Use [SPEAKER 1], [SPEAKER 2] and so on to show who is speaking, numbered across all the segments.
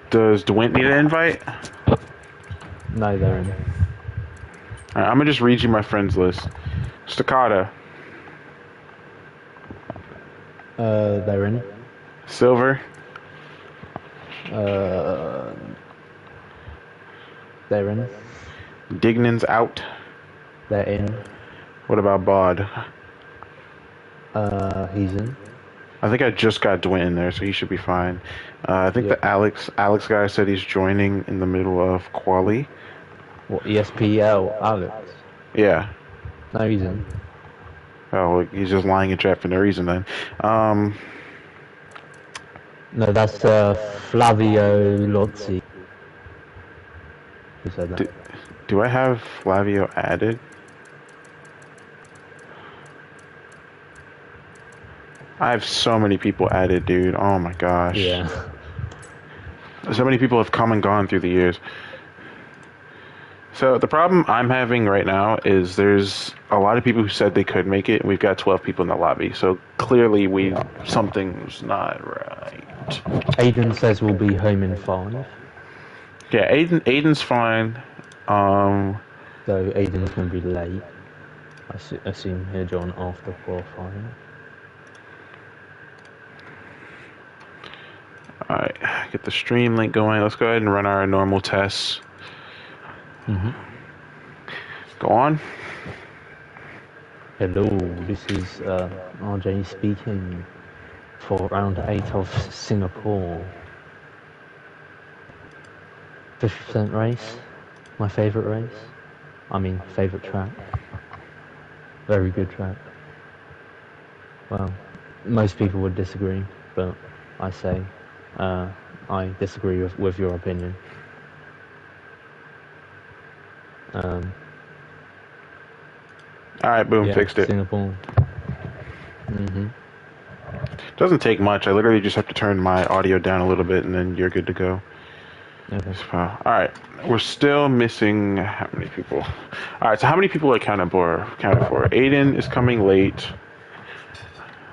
[SPEAKER 1] Does DeWint need an invite?
[SPEAKER 2] No, they're in.
[SPEAKER 1] Alright, I'm gonna just read you my friends list. Staccato.
[SPEAKER 2] They're in.
[SPEAKER 1] Silver.
[SPEAKER 2] They're in.
[SPEAKER 1] Dignan's out.
[SPEAKER 2] They're in.
[SPEAKER 1] What about Bod?
[SPEAKER 2] He's in.
[SPEAKER 1] I think I just got DeWint in there, so he should be fine. I think
[SPEAKER 2] Yep.
[SPEAKER 1] the Alex guy said he's joining in the middle of quali.
[SPEAKER 2] What, ESPL Alex?
[SPEAKER 1] Yeah.
[SPEAKER 2] No, he's in.
[SPEAKER 1] Oh, he's just lying in chat for no reason then.
[SPEAKER 2] No, that's Flavio Lozzi. Who said that?
[SPEAKER 1] Do I have Flavio added? I have so many people added, dude. Oh my gosh.
[SPEAKER 2] Yeah.
[SPEAKER 1] So many people have come and gone through the years. So the problem I'm having right now is there's a lot of people who said they could make it, and we've got 12 people in the lobby. So clearly something's not right.
[SPEAKER 2] Aiden says we'll be home in 5.
[SPEAKER 1] Yeah, Aiden's fine.
[SPEAKER 2] So Aiden's going to be late. I assume he'll join after qualifying.
[SPEAKER 1] Alright, get the stream link going. Let's go ahead and run our normal tests. Go on.
[SPEAKER 2] Hello, this is RJ speaking for round 8 of Singapore. 50% race, my favourite race. I mean, favourite track. Very good track. Well, most people would disagree, but I say I disagree with your opinion.
[SPEAKER 1] Alright, boom,
[SPEAKER 2] Yeah,
[SPEAKER 1] fixed it.
[SPEAKER 2] Singapore.
[SPEAKER 1] Doesn't take much. I literally just have to turn my audio down a little bit and then you're good to go.
[SPEAKER 2] Okay.
[SPEAKER 1] So, alright, we're still missing how many people? Alright, so how many people are accounted for? Aiden is coming late.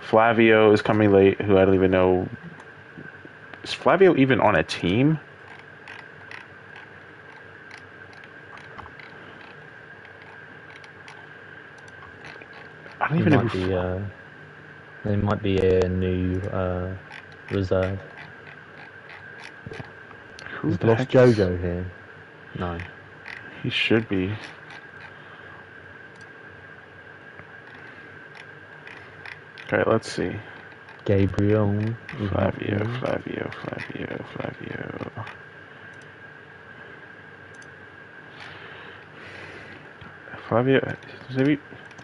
[SPEAKER 1] Flavio is coming late, who I don't even know. Is Flavio even on a team? I don't even know.
[SPEAKER 2] There might be a new reserve.
[SPEAKER 1] Who's
[SPEAKER 2] lost Jojo here? No.
[SPEAKER 1] He should be. Okay, let's see.
[SPEAKER 2] Gabriel.
[SPEAKER 1] Flavio.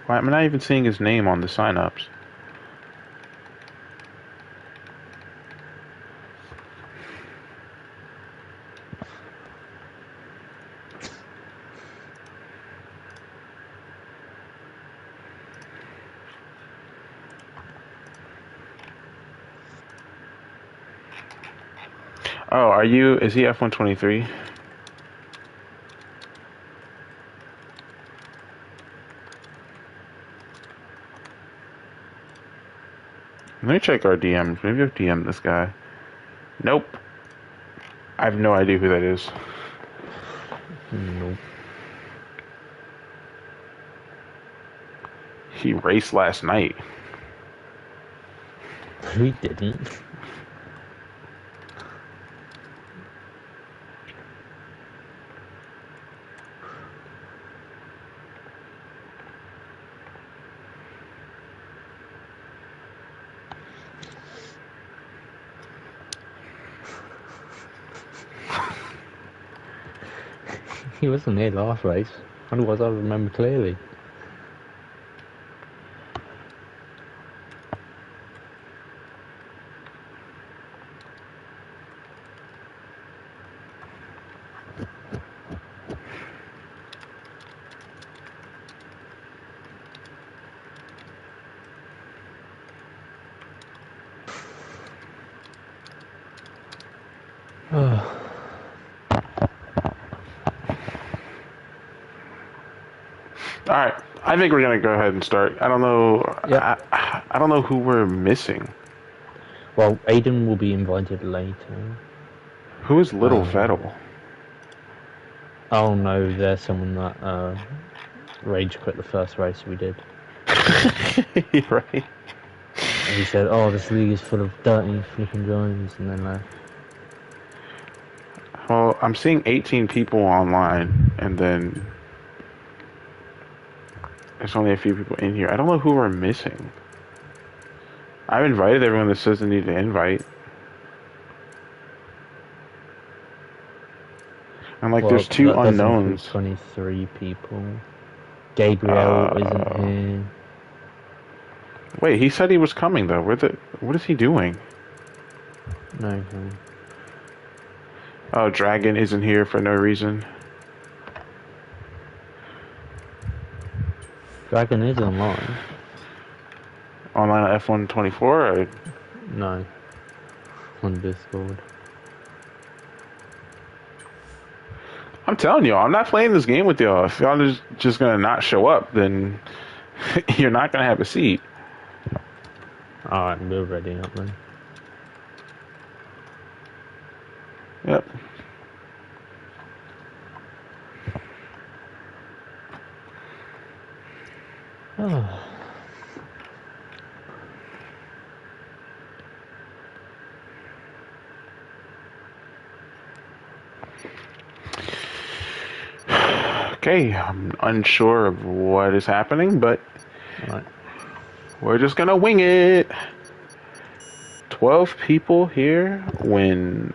[SPEAKER 1] Why am I not even seeing his name on the sign-ups? Oh, is he F123? Let me check our DMs. Maybe I've DM'd this guy. Nope. I have no idea who that is.
[SPEAKER 2] Nope.
[SPEAKER 1] He raced last night.
[SPEAKER 2] He didn't. He wasn't here last race. Otherwise, I remember clearly.
[SPEAKER 1] Alright, I think we're gonna go ahead and start. I don't know.
[SPEAKER 2] Yep.
[SPEAKER 1] I don't know who we're missing.
[SPEAKER 2] Well, Aiden will be invited later.
[SPEAKER 1] Who is Little Vettel?
[SPEAKER 2] Oh no, there's someone that rage quit the first race we did.
[SPEAKER 1] Right.
[SPEAKER 2] And he said, "Oh, this league is full of dirty flipping drivers," and then left.
[SPEAKER 1] Well, I'm seeing 18 people online, and then there's only a few people in here. I don't know who we're missing. I've invited everyone that says they need to invite. And like, there's two unknowns.
[SPEAKER 2] 23 people. Gabriel isn't here.
[SPEAKER 1] Wait, he said he was coming though. What is he doing?
[SPEAKER 2] No.
[SPEAKER 1] Oh, Dragon isn't here for no reason.
[SPEAKER 2] Dragon is online.
[SPEAKER 1] Online on F1 24? Or?
[SPEAKER 2] No. On Discord.
[SPEAKER 1] I'm telling y'all, I'm not playing this game with y'all. If y'all is just gonna not show up, then you're not gonna have a seat.
[SPEAKER 2] Alright, we're ready up then.
[SPEAKER 1] Yep.
[SPEAKER 2] Oh.
[SPEAKER 1] Okay, I'm unsure of what is happening, but we're just gonna wing it. 12 people here when...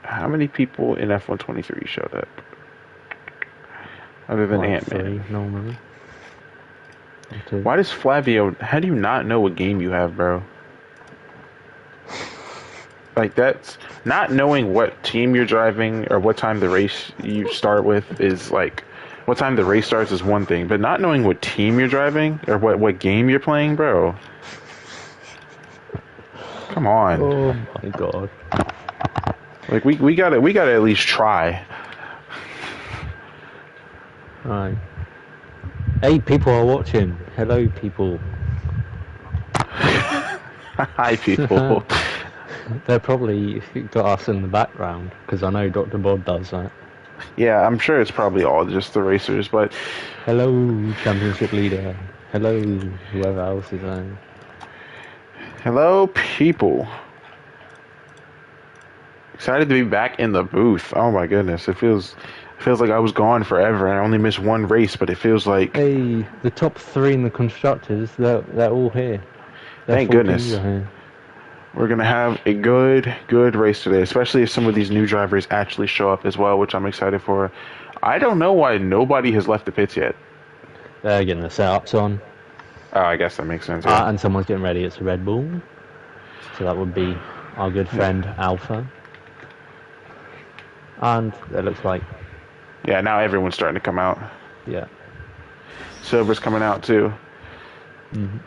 [SPEAKER 1] How many people in F123 showed up? Other than Ant-Man.
[SPEAKER 2] Normally.
[SPEAKER 1] Why does Flavio... How do you not know what game you have, bro? Like, that's... Not knowing what team you're driving or what time the race you start with is, like... What time the race starts is one thing, but not knowing what team you're driving or what game you're playing, bro. Come on.
[SPEAKER 2] Oh my god.
[SPEAKER 1] Like, we gotta at least try.
[SPEAKER 2] Right. Hey, people are watching. Hello, people.
[SPEAKER 1] Hi, people.
[SPEAKER 2] They're probably got us in the background, because I know Dr. Bod does that.
[SPEAKER 1] Yeah, I'm sure it's probably all just the racers, but...
[SPEAKER 2] Hello, championship leader. Hello, whoever else is there.
[SPEAKER 1] Hello, people. Excited to be back in the booth. Oh my goodness, it feels like I was gone forever and I only missed one race, but it feels like...
[SPEAKER 2] Hey, the top 3 in the constructors, they're all here.
[SPEAKER 1] Thank goodness. Here. We're going to have a good race today, especially if some of these new drivers actually show up as well, which I'm excited for. I don't know why nobody has left the pits yet.
[SPEAKER 2] They're getting the setups on.
[SPEAKER 1] Oh, I guess that makes sense. Yeah.
[SPEAKER 2] And someone's getting ready. It's a Red Bull. So that would be our good friend Alpha. And it looks like...
[SPEAKER 1] Yeah, now everyone's starting to come out.
[SPEAKER 2] Yeah.
[SPEAKER 1] Silver's coming out too.
[SPEAKER 2] Mm-hmm.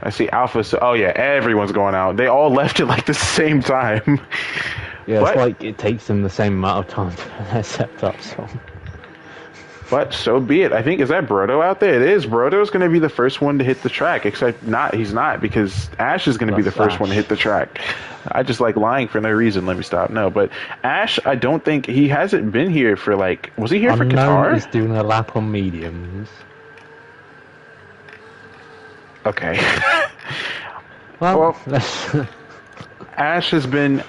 [SPEAKER 1] I see Alpha. So, oh yeah, everyone's going out. They all left at like the same time.
[SPEAKER 2] Yeah, it's like it takes them the same amount of time to set up. So.
[SPEAKER 1] But so be it. I think, is that Brodo out there? It is. Brodo's going to be the first one to hit the track, except he's not, because Ash is going to be the first one to hit the track. I just like lying for no reason. Let me stop. No, but Ash, I don't think he hasn't been here for like, was he here for Qatar?
[SPEAKER 2] He's doing a lap on mediums.
[SPEAKER 1] Okay.
[SPEAKER 2] well
[SPEAKER 1] Ash has been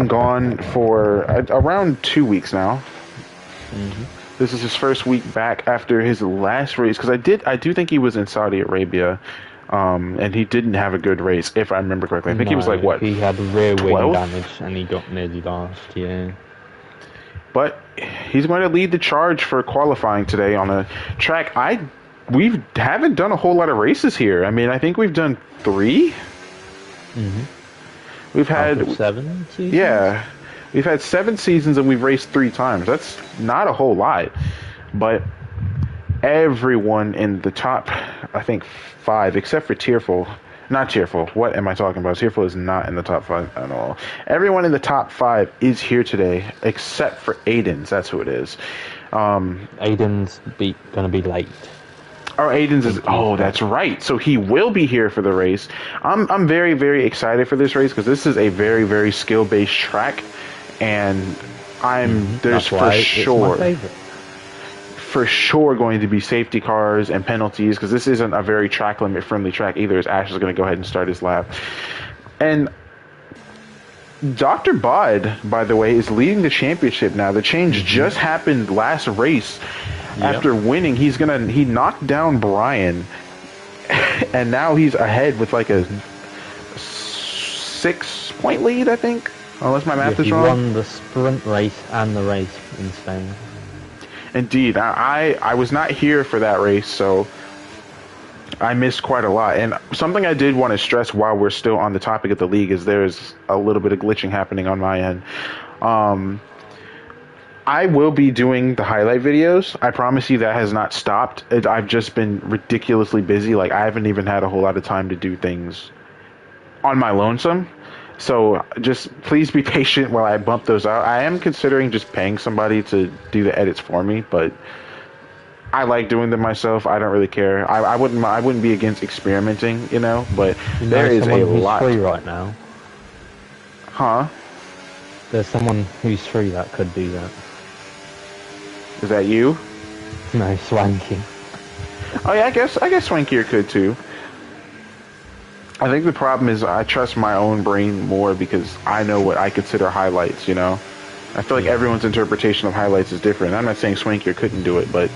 [SPEAKER 1] gone for around 2 weeks now.
[SPEAKER 2] Mm-hmm.
[SPEAKER 1] This is his first week back after his last race, because I do think he was in Saudi Arabia, and he didn't have a good race, if I remember correctly. I think he was like, what?
[SPEAKER 2] He had rear wing damage, and he got nearly last, yeah.
[SPEAKER 1] But he's going to lead the charge for qualifying today on a track we haven't done a whole lot of races here. I mean, I think we've done 3.
[SPEAKER 2] Mm-hmm.
[SPEAKER 1] We've had
[SPEAKER 2] 7 seasons?
[SPEAKER 1] Yeah. We've had 7 seasons and we've raced 3 times. That's not a whole lot. But everyone in the top, I think, 5, except for Tearful. Not Tearful. What am I talking about? Tearful is not in the top 5 at all. Everyone in the top 5 is here today, except for Aiden's. That's who it is.
[SPEAKER 2] Aiden's going to be late.
[SPEAKER 1] Oh, Aiden's is... Oh, that's right. So he will be here for the race. I'm very, very excited for this race because this is a very, very skill-based track. and there's
[SPEAKER 2] That's
[SPEAKER 1] for
[SPEAKER 2] why
[SPEAKER 1] sure.
[SPEAKER 2] It's my favorite.
[SPEAKER 1] For sure going to be safety cars and penalties because this isn't a very track limit friendly track either, as Ash is going to go ahead and start his lap. And Dr. Bod, by the way, is leading the championship now. The change just happened last race. After winning, he knocked down Brian, and now he's ahead with like a 6-point lead, I think, unless my math is wrong.
[SPEAKER 2] He won the sprint race and the race in Spain.
[SPEAKER 1] Indeed. I was not here for that race, so I missed quite a lot. And something I did want to stress while we're still on the topic of the league is there's a little bit of glitching happening on my end. I will be doing the highlight videos. I promise you that has not stopped. I've just been ridiculously busy. Like, I haven't even had a whole lot of time to do things on my lonesome. So just please be patient while I bump those out. I am considering just paying somebody to do the edits for me, but I like doing them myself. I don't really care. I wouldn't be against experimenting, you know, but there is a lot.
[SPEAKER 2] Free right now.
[SPEAKER 1] Huh?
[SPEAKER 2] There's someone who's free that could do that.
[SPEAKER 1] Is that you?
[SPEAKER 2] No, Swanky.
[SPEAKER 1] Oh yeah, I guess Swankier could too. I think the problem is I trust my own brain more because I know what I consider highlights, you know? I feel like everyone's interpretation of highlights is different. I'm not saying Swankier couldn't do it, but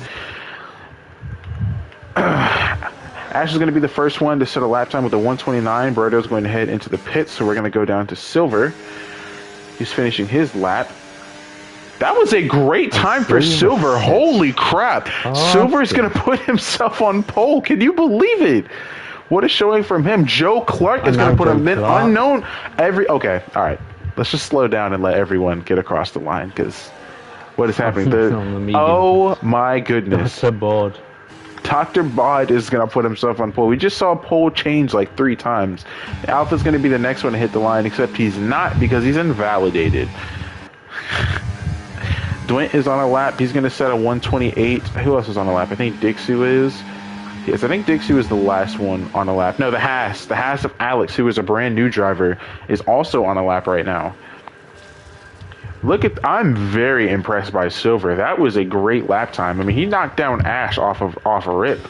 [SPEAKER 1] Ash is going to be the first one to set a lap time with a 129. Berto's going to head into the pits, so we're going to go down to Silver. He's finishing his lap. That was a great time for Silver. Holy crap. Silver's going to put himself on pole. Can you believe it? What a showing from him. Joe Clark is going to put him in unknown. Okay, all right. Let's just slow down and let everyone get across the line because what is happening? Oh my goodness. Dr. Bod is going to put himself on pole. We just saw pole change like 3 times. Alpha's going to be the next one to hit the line, except he's not because he's invalidated. Dwint is on a lap. He's going to set a 128. Who else is on a lap? I think Dixu is. Yes, I think Dixu is the last one on a lap. No, the Haas. The Haas of Alex, who is a brand new driver, is also on a lap right now. I'm very impressed by Silver. That was a great lap time. I mean, he knocked down Ash off a rip.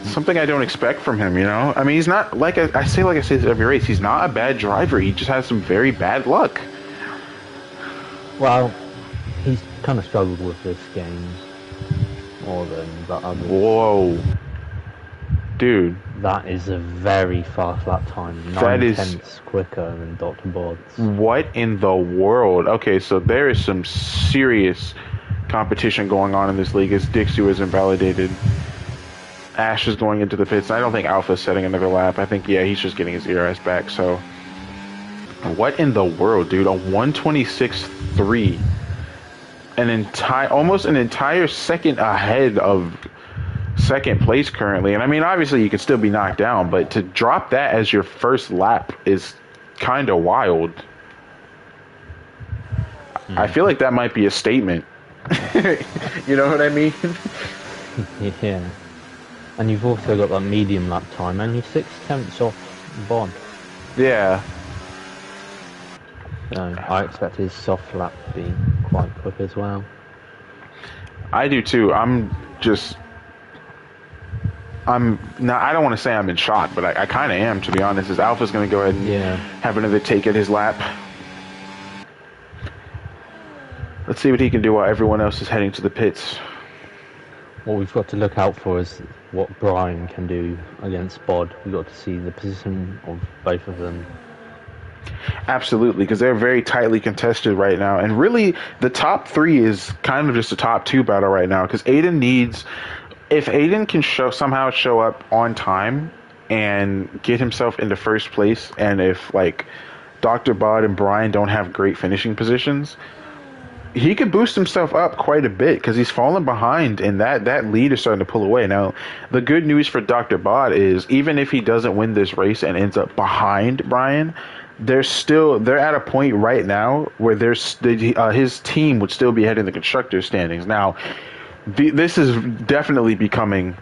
[SPEAKER 1] Something I don't expect from him, you know? I mean, he's not, like I say this every race, he's not a bad driver. He just has some very bad luck.
[SPEAKER 2] Well, he's kind of struggled with this game more than the others.
[SPEAKER 1] Whoa. Dude.
[SPEAKER 2] That is a very fast lap time. 9/10 quicker than Dr. Bod's.
[SPEAKER 1] What in the world? Okay, so there is some serious competition going on in this league as Dixu is invalidated. Ash is going into the pits. I don't think Alpha's setting another lap. I think, he's just getting his ERS back. So, what in the world, dude? A 126.3. Almost an entire second ahead of second place currently. And I mean, obviously you could still be knocked down, but to drop that as your first lap is kind of wild. I feel like that might be a statement. You know what I mean?
[SPEAKER 2] Yeah. And you've also got that medium lap time, only 6/10 off Bond.
[SPEAKER 1] Yeah.
[SPEAKER 2] So I expect his soft lap to be quite quick as well.
[SPEAKER 1] I do too. I don't want to say I'm in shock, but I kind of am, to be honest, as Alpha's going to go ahead and have another take at his lap. Let's see what he can do while everyone else is heading to the pits.
[SPEAKER 2] What we've got to look out for is what Brian can do against Bod. We've got to see the position of both of them.
[SPEAKER 1] Absolutely, because they're very tightly contested right now. And really, the top 3 is kind of just a top 2 battle right now, because if Aiden can somehow show up on time and get himself into first place, and if like Dr. Bod and Brian don't have great finishing positions, he could boost himself up quite a bit because he's fallen behind, and that lead is starting to pull away. Now, the good news for Dr. Bod is even if he doesn't win this race and ends up behind Brian, they're at a point right now where his team would still be ahead in the constructors standings. Now, this is definitely becoming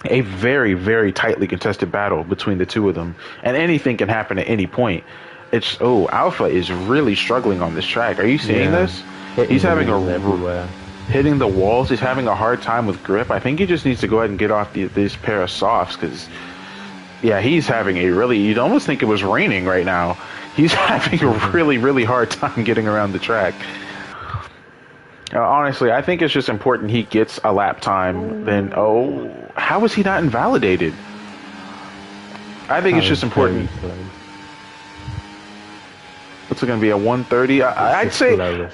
[SPEAKER 1] a very, very tightly contested battle between the two of them, and anything can happen at any point. It's Alpha is really struggling on this track. Are you seeing this? He's having
[SPEAKER 2] everywhere.
[SPEAKER 1] Hitting the walls. He's having a hard time with grip. I think he just needs to go ahead and get off this pair of softs because, yeah, he's having a really. You'd almost think it was raining right now. He's having a really, really hard time getting around the track. Honestly, I think it's just important he gets a lap time. Then, how is he not invalidated? I think it's just important. What's it going to be, a 130? I'd say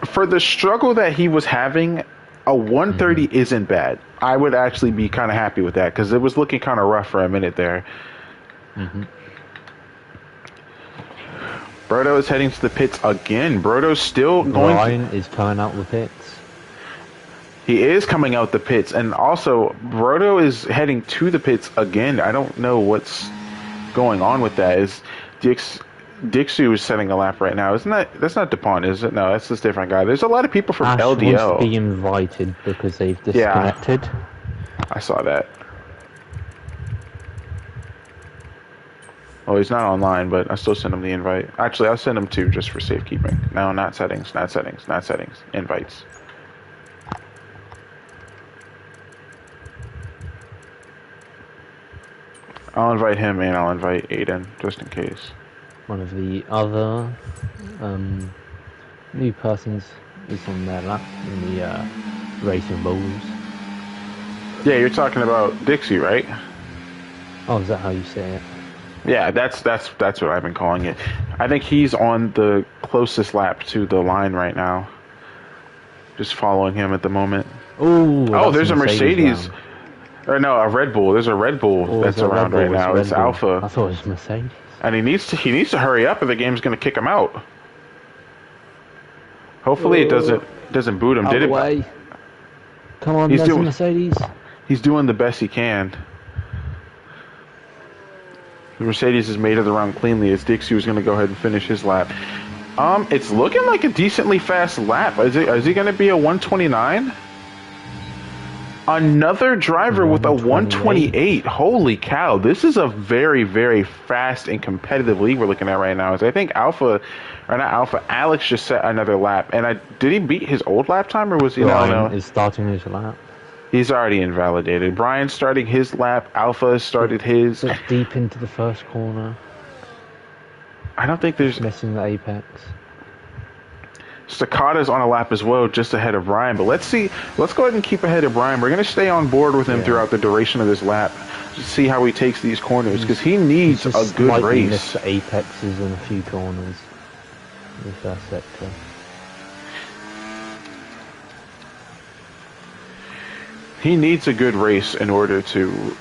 [SPEAKER 1] for the struggle that he was having, a 130 isn't bad. I would actually be kind of happy with that because it was looking kind of rough for a minute there. Brodo is heading to the pits again. Brodo's still going.
[SPEAKER 2] Ryan is coming out the pits.
[SPEAKER 1] He is coming out the pits, and also Brodo is heading to the pits again. I don't know what's going on with that. Is Dixu is setting a lap right now? That's not DuPont, is it? No, that's this different guy. There's a lot of people from
[SPEAKER 2] Ash
[SPEAKER 1] LDL.
[SPEAKER 2] wants to be invited because they've disconnected.
[SPEAKER 1] Yeah, I saw that. Oh, he's not online, but I still send him the invite. Actually, I'll send him two just for safekeeping. No, not settings, not settings, not settings. Invites. I'll invite him and I'll invite Aiden just in case.
[SPEAKER 2] One of the other new persons is on their lap in the Racing Bulls.
[SPEAKER 1] Yeah, you're talking about Dixie, right?
[SPEAKER 2] Oh, is that how you say it?
[SPEAKER 1] Yeah, that's what I've been calling it. I think he's on the closest lap to the line right now. Just following him at the moment.
[SPEAKER 2] Oh,
[SPEAKER 1] there's a Mercedes. Or no, a Red Bull. There's a Red Bull that's around right now. It's Alpha.
[SPEAKER 2] I thought it was Mercedes.
[SPEAKER 1] And he needs to hurry up, or the game's going to kick him out. Hopefully, it doesn't boot him. Did it?
[SPEAKER 2] Way. Come on, there's a Mercedes.
[SPEAKER 1] He's doing the best he can. The Mercedes has made it around cleanly as Dixie was going to go ahead and finish his lap. It's looking like a decently fast lap. Is he going to be a 129? Another driver with a 128. Holy cow. This is a very, very fast and competitive league we're looking at right now. I think Alex just set another lap. And did he beat his old lap time, or was he?
[SPEAKER 2] Brian is starting his lap.
[SPEAKER 1] He's already invalidated. Brian's starting his lap. Alpha has started his.
[SPEAKER 2] It's deep into the first corner.
[SPEAKER 1] I don't think there's...
[SPEAKER 2] Missing the apex.
[SPEAKER 1] Staccato's on a lap as well, just ahead of Brian. But let's see. Let's go ahead and keep ahead of Brian. We're going to stay on board with him throughout the duration of this lap. Just see how he takes these corners, because he needs a good race.
[SPEAKER 2] Missed the apexes in a few corners in the first sector.
[SPEAKER 1] He needs a good race in order to...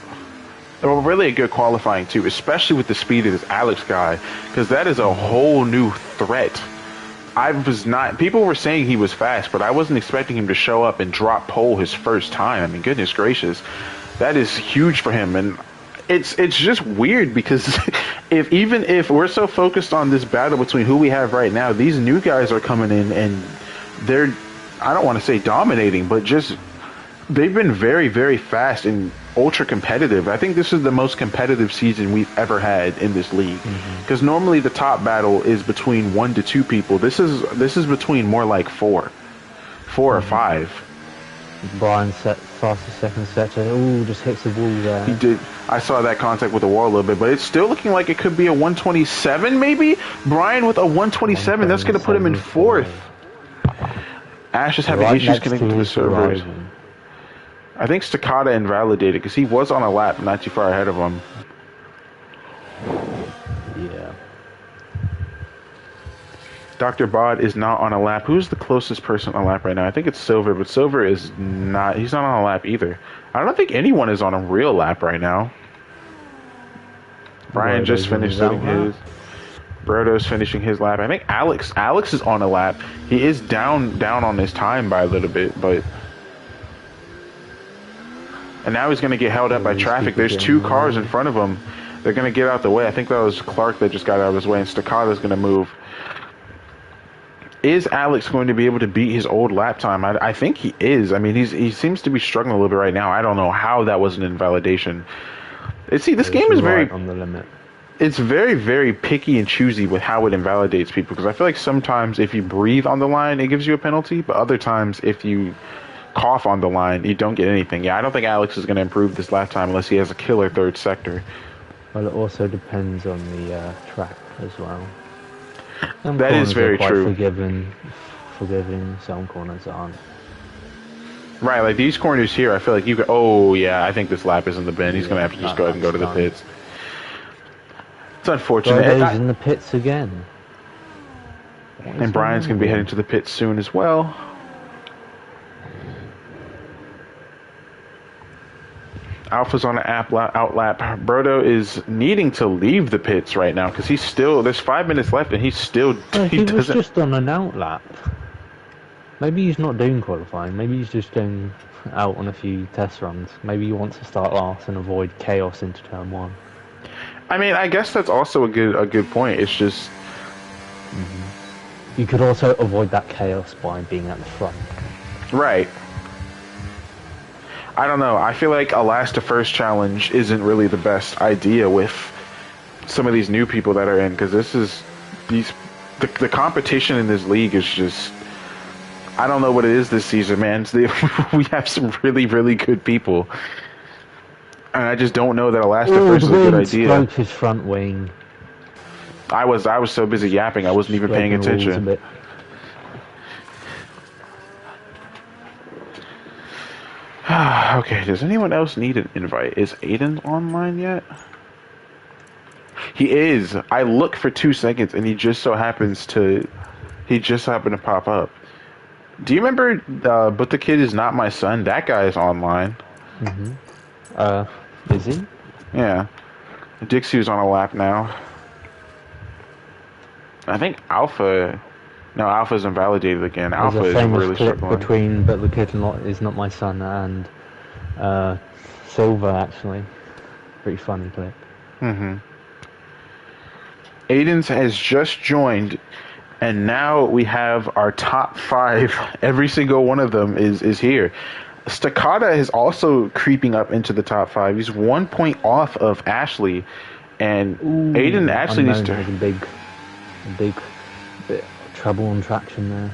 [SPEAKER 1] Well, really a good qualifying, too, especially with the speed of this Alex guy, because that is a whole new threat. People were saying he was fast, but I wasn't expecting him to show up and drop pole his first time. I mean, goodness gracious. That is huge for him, and it's just weird because even if we're so focused on this battle between who we have right now, these new guys are coming in and they're, I don't want to say dominating, but just... They've been very, very fast and ultra competitive. I think this is the most competitive season we've ever had in this league. Because normally the top battle is between 1 to 2 people. This is between more like 4 or 5.
[SPEAKER 2] Brian set fastest second sector. Ooh, just hits the wall there.
[SPEAKER 1] He did. I saw that contact with the wall a little bit, but it's still looking like it could be a 127 maybe. Brian with a 127. That's going to put him in 4th. Ash is having issues connecting to the servers. I think Staccato invalidated because he was on a lap not too far ahead of him.
[SPEAKER 2] Yeah.
[SPEAKER 1] Dr. Bod is not on a lap. Who's the closest person on a lap right now? I think it's Silver, but Silver is not. He's not on a lap either. I don't think anyone is on a real lap right now. Brian just finished setting his. Brodo's finishing his lap. I think Alex is on a lap. He is down on his time by a little bit, but... And now he's going to get held up by traffic. There's 2 cars in front of him. They're going to get out the way. I think that was Clark that just got out of his way, and Staccato's going to move. Is Alex going to be able to beat his old lap time? I think he is. I mean, he seems to be struggling a little bit right now. I don't know how that was an invalidation. See, this game is very...
[SPEAKER 2] on the limit.
[SPEAKER 1] it's very, very picky and choosy with how it invalidates people, because I feel like sometimes if you breathe on the line, it gives you a penalty, but other times if you cough on the line, you don't get anything. Yeah, I don't think Alex is going to improve this lap time unless he has a killer third sector.
[SPEAKER 2] Well, it also depends on the track as well. Some
[SPEAKER 1] That is
[SPEAKER 2] corners
[SPEAKER 1] very
[SPEAKER 2] are quite
[SPEAKER 1] true.
[SPEAKER 2] forgiving, some corners aren't.
[SPEAKER 1] Right, like these corners here, I feel like you could. Oh yeah, I think this lap is in the bin. He's
[SPEAKER 2] Yeah,
[SPEAKER 1] going to have to just
[SPEAKER 2] that
[SPEAKER 1] go ahead and go to the
[SPEAKER 2] lap's done.
[SPEAKER 1] pits. It's unfortunate.
[SPEAKER 2] Friday's in the pits again. What is
[SPEAKER 1] And Brian's
[SPEAKER 2] going
[SPEAKER 1] going to be
[SPEAKER 2] on
[SPEAKER 1] heading to the pits soon as well. Alpha's on an out lap. Brodo is needing to leave the pits right now because he's still. There's 5 minutes left and he's still.
[SPEAKER 2] Oh, he was
[SPEAKER 1] doesn't.
[SPEAKER 2] just on an out lap. Maybe he's not doing qualifying. Maybe he's just doing out on a few test runs. Maybe he wants to start last and avoid chaos into turn 1.
[SPEAKER 1] I mean, I guess that's also a good point. It's just.
[SPEAKER 2] You could also avoid that chaos by being at the front.
[SPEAKER 1] Right. I don't know. I feel like a last to first challenge isn't really the best idea with some of these new people that are in, because the competition in this league is just. I don't know what it is this season, man. We have some really, really good people, and I just don't know that a last to first is a good idea.
[SPEAKER 2] Broke his front wing.
[SPEAKER 1] I was so busy yapping, I wasn't even paying
[SPEAKER 2] Breaking the rules a
[SPEAKER 1] attention.
[SPEAKER 2] bit.
[SPEAKER 1] Okay, does anyone else need an invite? Is Aiden online yet? He is. I look for 2 seconds and he just happened to pop up. Do you remember But the Kid Is Not My Son? That guy is online.
[SPEAKER 2] Is he?
[SPEAKER 1] Yeah. Dixie's on a lap now. I think Alpha's invalidated again.
[SPEAKER 2] There's
[SPEAKER 1] Alpha
[SPEAKER 2] a
[SPEAKER 1] is
[SPEAKER 2] famous
[SPEAKER 1] really
[SPEAKER 2] clip
[SPEAKER 1] struggling.
[SPEAKER 2] between But the Kid Is Not My Son and Silver, actually. Pretty funny clip.
[SPEAKER 1] Aiden's has just joined, and now we have our top 5. Every single one of them is here. Staccata is also creeping up into the top 5. He's 1 point off of Ashley, and Aiden actually needs to.
[SPEAKER 2] Has a big bit of trouble on traction there.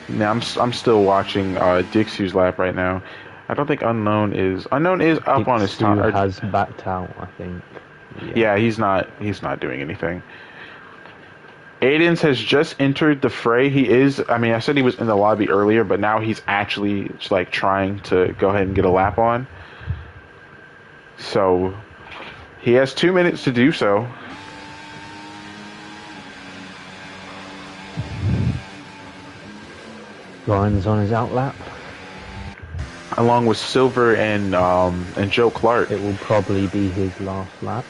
[SPEAKER 1] Now I'm still watching Dixie's lap right now. I don't think Unknown is up on his top.
[SPEAKER 2] Has backed out, I think.
[SPEAKER 1] Yeah, he's not doing anything. Aiden's has just entered the fray. I said he was in the lobby earlier, but now he's actually like trying to go ahead and get a lap on. So he has 2 minutes to do so.
[SPEAKER 2] Ryan's on his out lap.
[SPEAKER 1] Along with Silver and Joe Clark.
[SPEAKER 2] It will probably be his last lap.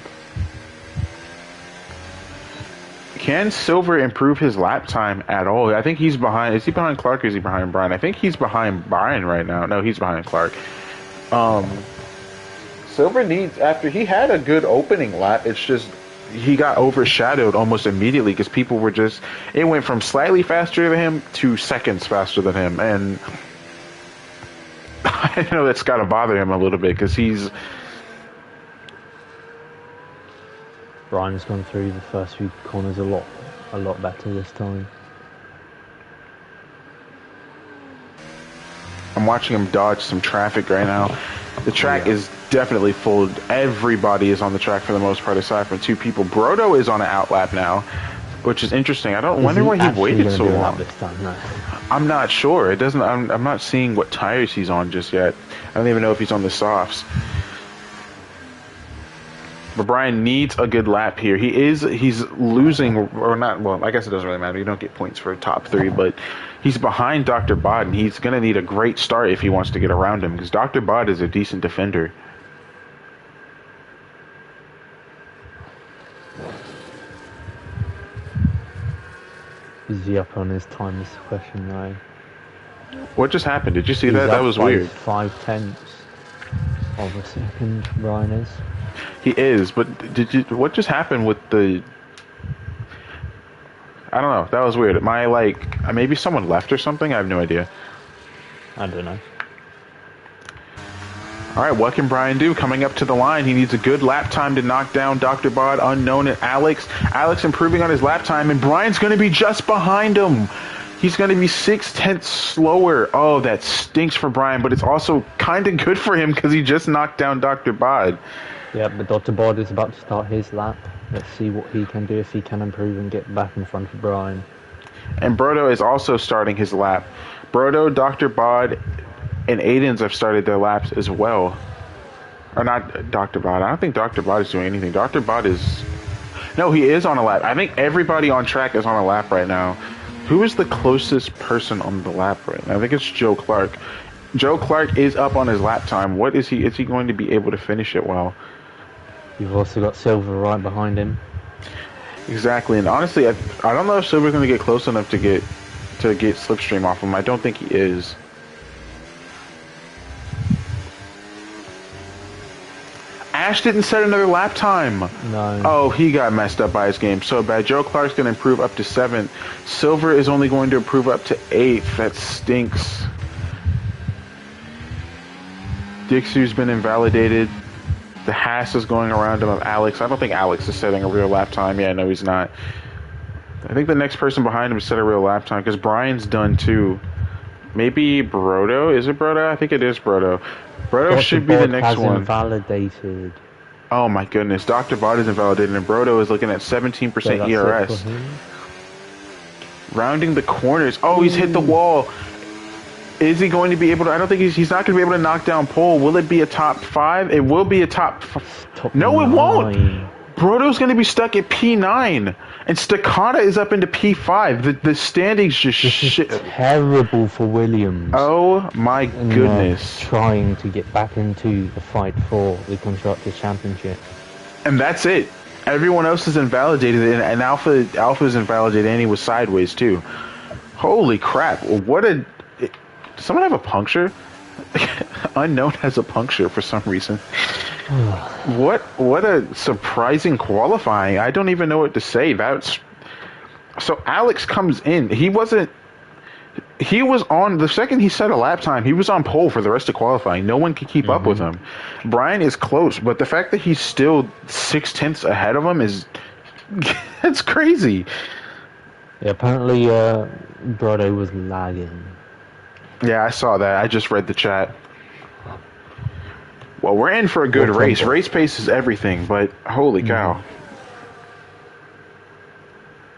[SPEAKER 1] Can Silver improve his lap time at all? I think he's behind. Is he behind Clark or is he behind Brian? I think he's behind Brian right now. No, he's behind Clark. Silver needs, after he had a good opening lap, it's just he got overshadowed almost immediately because people were just, it went from slightly faster than him to seconds faster than him. And I know that's got to bother him a little bit because he's...
[SPEAKER 2] Brian's gone through the first few corners a lot better this time.
[SPEAKER 1] I'm watching him dodge some traffic right now. The track is definitely full. Everybody is on the track for the most part, aside from 2 people. Brodo is on an out lap now, which is interesting. I don't wonder why he waited so long.
[SPEAKER 2] This time, no.
[SPEAKER 1] I'm not sure. It doesn't. I'm not seeing what tires he's on just yet. I don't even know if he's on the softs. But Brian needs a good lap here. He's losing or not. Well, I guess it doesn't really matter. You don't get points for top 3, but he's behind Dr. Bod, and he's going to need a great start if he wants to get around him because Dr. Bod is a decent defender.
[SPEAKER 2] Is he up on his time? Is the question, though.
[SPEAKER 1] What just happened? Did you see that? That was weird.
[SPEAKER 2] 5/10 of a second, Brian is.
[SPEAKER 1] He is, but what just happened with the... I don't know. That was weird. Maybe someone left or something? I have no idea.
[SPEAKER 2] I don't know.
[SPEAKER 1] All right, what can Brian do? Coming up to the line, he needs a good lap time to knock down Dr. Bod, Unknown, and Alex. Alex improving on his lap time, and Brian's going to be just behind him. He's going to be 6/10 slower. Oh, that stinks for Brian, but it's also kind of good for him because he just knocked down Dr. Bod.
[SPEAKER 2] Yeah, but Dr. Bod is about to start his lap. Let's see what he can do, if he can improve and get back in front of Brian.
[SPEAKER 1] And Brodo is also starting his lap. Brodo, Dr. Bod, and Aiden's have started their laps as well. Or not Dr. Bod. I don't think Dr. Bod is doing anything. Dr. Bod is... No, he is on a lap. I think everybody on track is on a lap right now. Who is the closest person on the lap right now? I think it's Joe Clark. Joe Clark is up on his lap time. What is he? Is he going to be able to finish it well?
[SPEAKER 2] You've also got Silver right behind him.
[SPEAKER 1] Exactly. And honestly, I don't know if Silver's going to get close enough to get Slipstream off him. I don't think he is. Ash didn't set another lap time.
[SPEAKER 2] No.
[SPEAKER 1] Oh, he got messed up by his game so bad. Joe Clark's going to improve up to 7th. Silver is only going to improve up to 8th. That stinks. Dixier's been invalidated. The Haas is going around him of Alex. I don't think Alex is setting a real lap time. Yeah, no, he's not. I think the next person behind him set a real lap time because Brian's done too. Maybe Brodo? Is it Brodo? I think it is Brodo. Brodo should be the next one.
[SPEAKER 2] Invalidated.
[SPEAKER 1] Oh my goodness. Dr. Bod is invalidated and Brodo is looking at 17% ERS. Rounding the corners. Oh, he's hit the wall. Is he going to be able to... I don't think he's not going to be able to knock down Pole. Will it be a top 5? It will be a top no, 9. It won't. Brodo's going to be stuck at P9. And Staccata is up into P5. The standings just shit.
[SPEAKER 2] Terrible for Williams.
[SPEAKER 1] Oh my goodness.
[SPEAKER 2] Trying to get back into the fight for the Constructors' Championship. And
[SPEAKER 1] that's it. Everyone else is invalidated. And Alpha is invalidated and he was sideways too. Holy crap. What a... Does someone have a puncture? Unknown has a puncture for some reason. What a surprising qualifying. I don't even know what to say. So Alex comes in. He was on the second he set a lap time, he was on pole for the rest of qualifying. No one could keep up with him. Brian is close, but the fact that he's still 6/10 ahead of him is that's crazy.
[SPEAKER 2] Yeah, apparently Brodo was lagging.
[SPEAKER 1] Yeah, I saw that. I just read the chat. Well, we're in for a good race. Race pace is everything, but holy cow.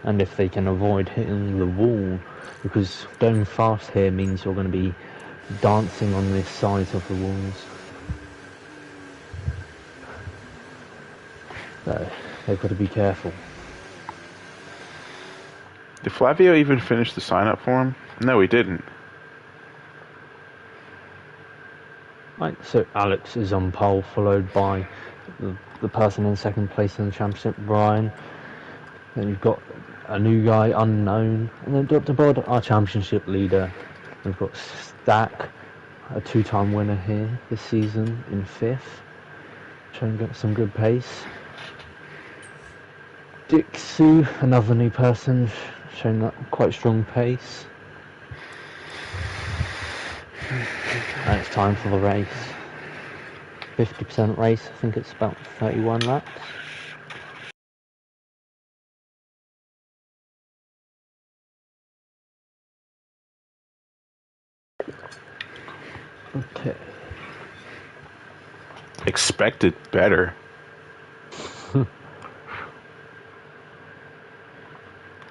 [SPEAKER 2] And if they can avoid hitting the wall, because going fast here means you're going to be dancing on the sides of the walls. So, they've got to be careful.
[SPEAKER 1] Did Flavio even finish the sign-up form? No, he didn't.
[SPEAKER 2] Right, so Alex is on pole, followed by the person in second place in the championship, Brian. Then you've got a new guy, Unknown, and then Dr. Bod, our championship leader. We've got Stack, a 2-time winner here this season, in 5th, trying to get some good pace. Dixu, another new person, showing that quite strong pace. And it's time for the race. 50% race, I think it's about 31 laps. Okay.
[SPEAKER 1] Expected better.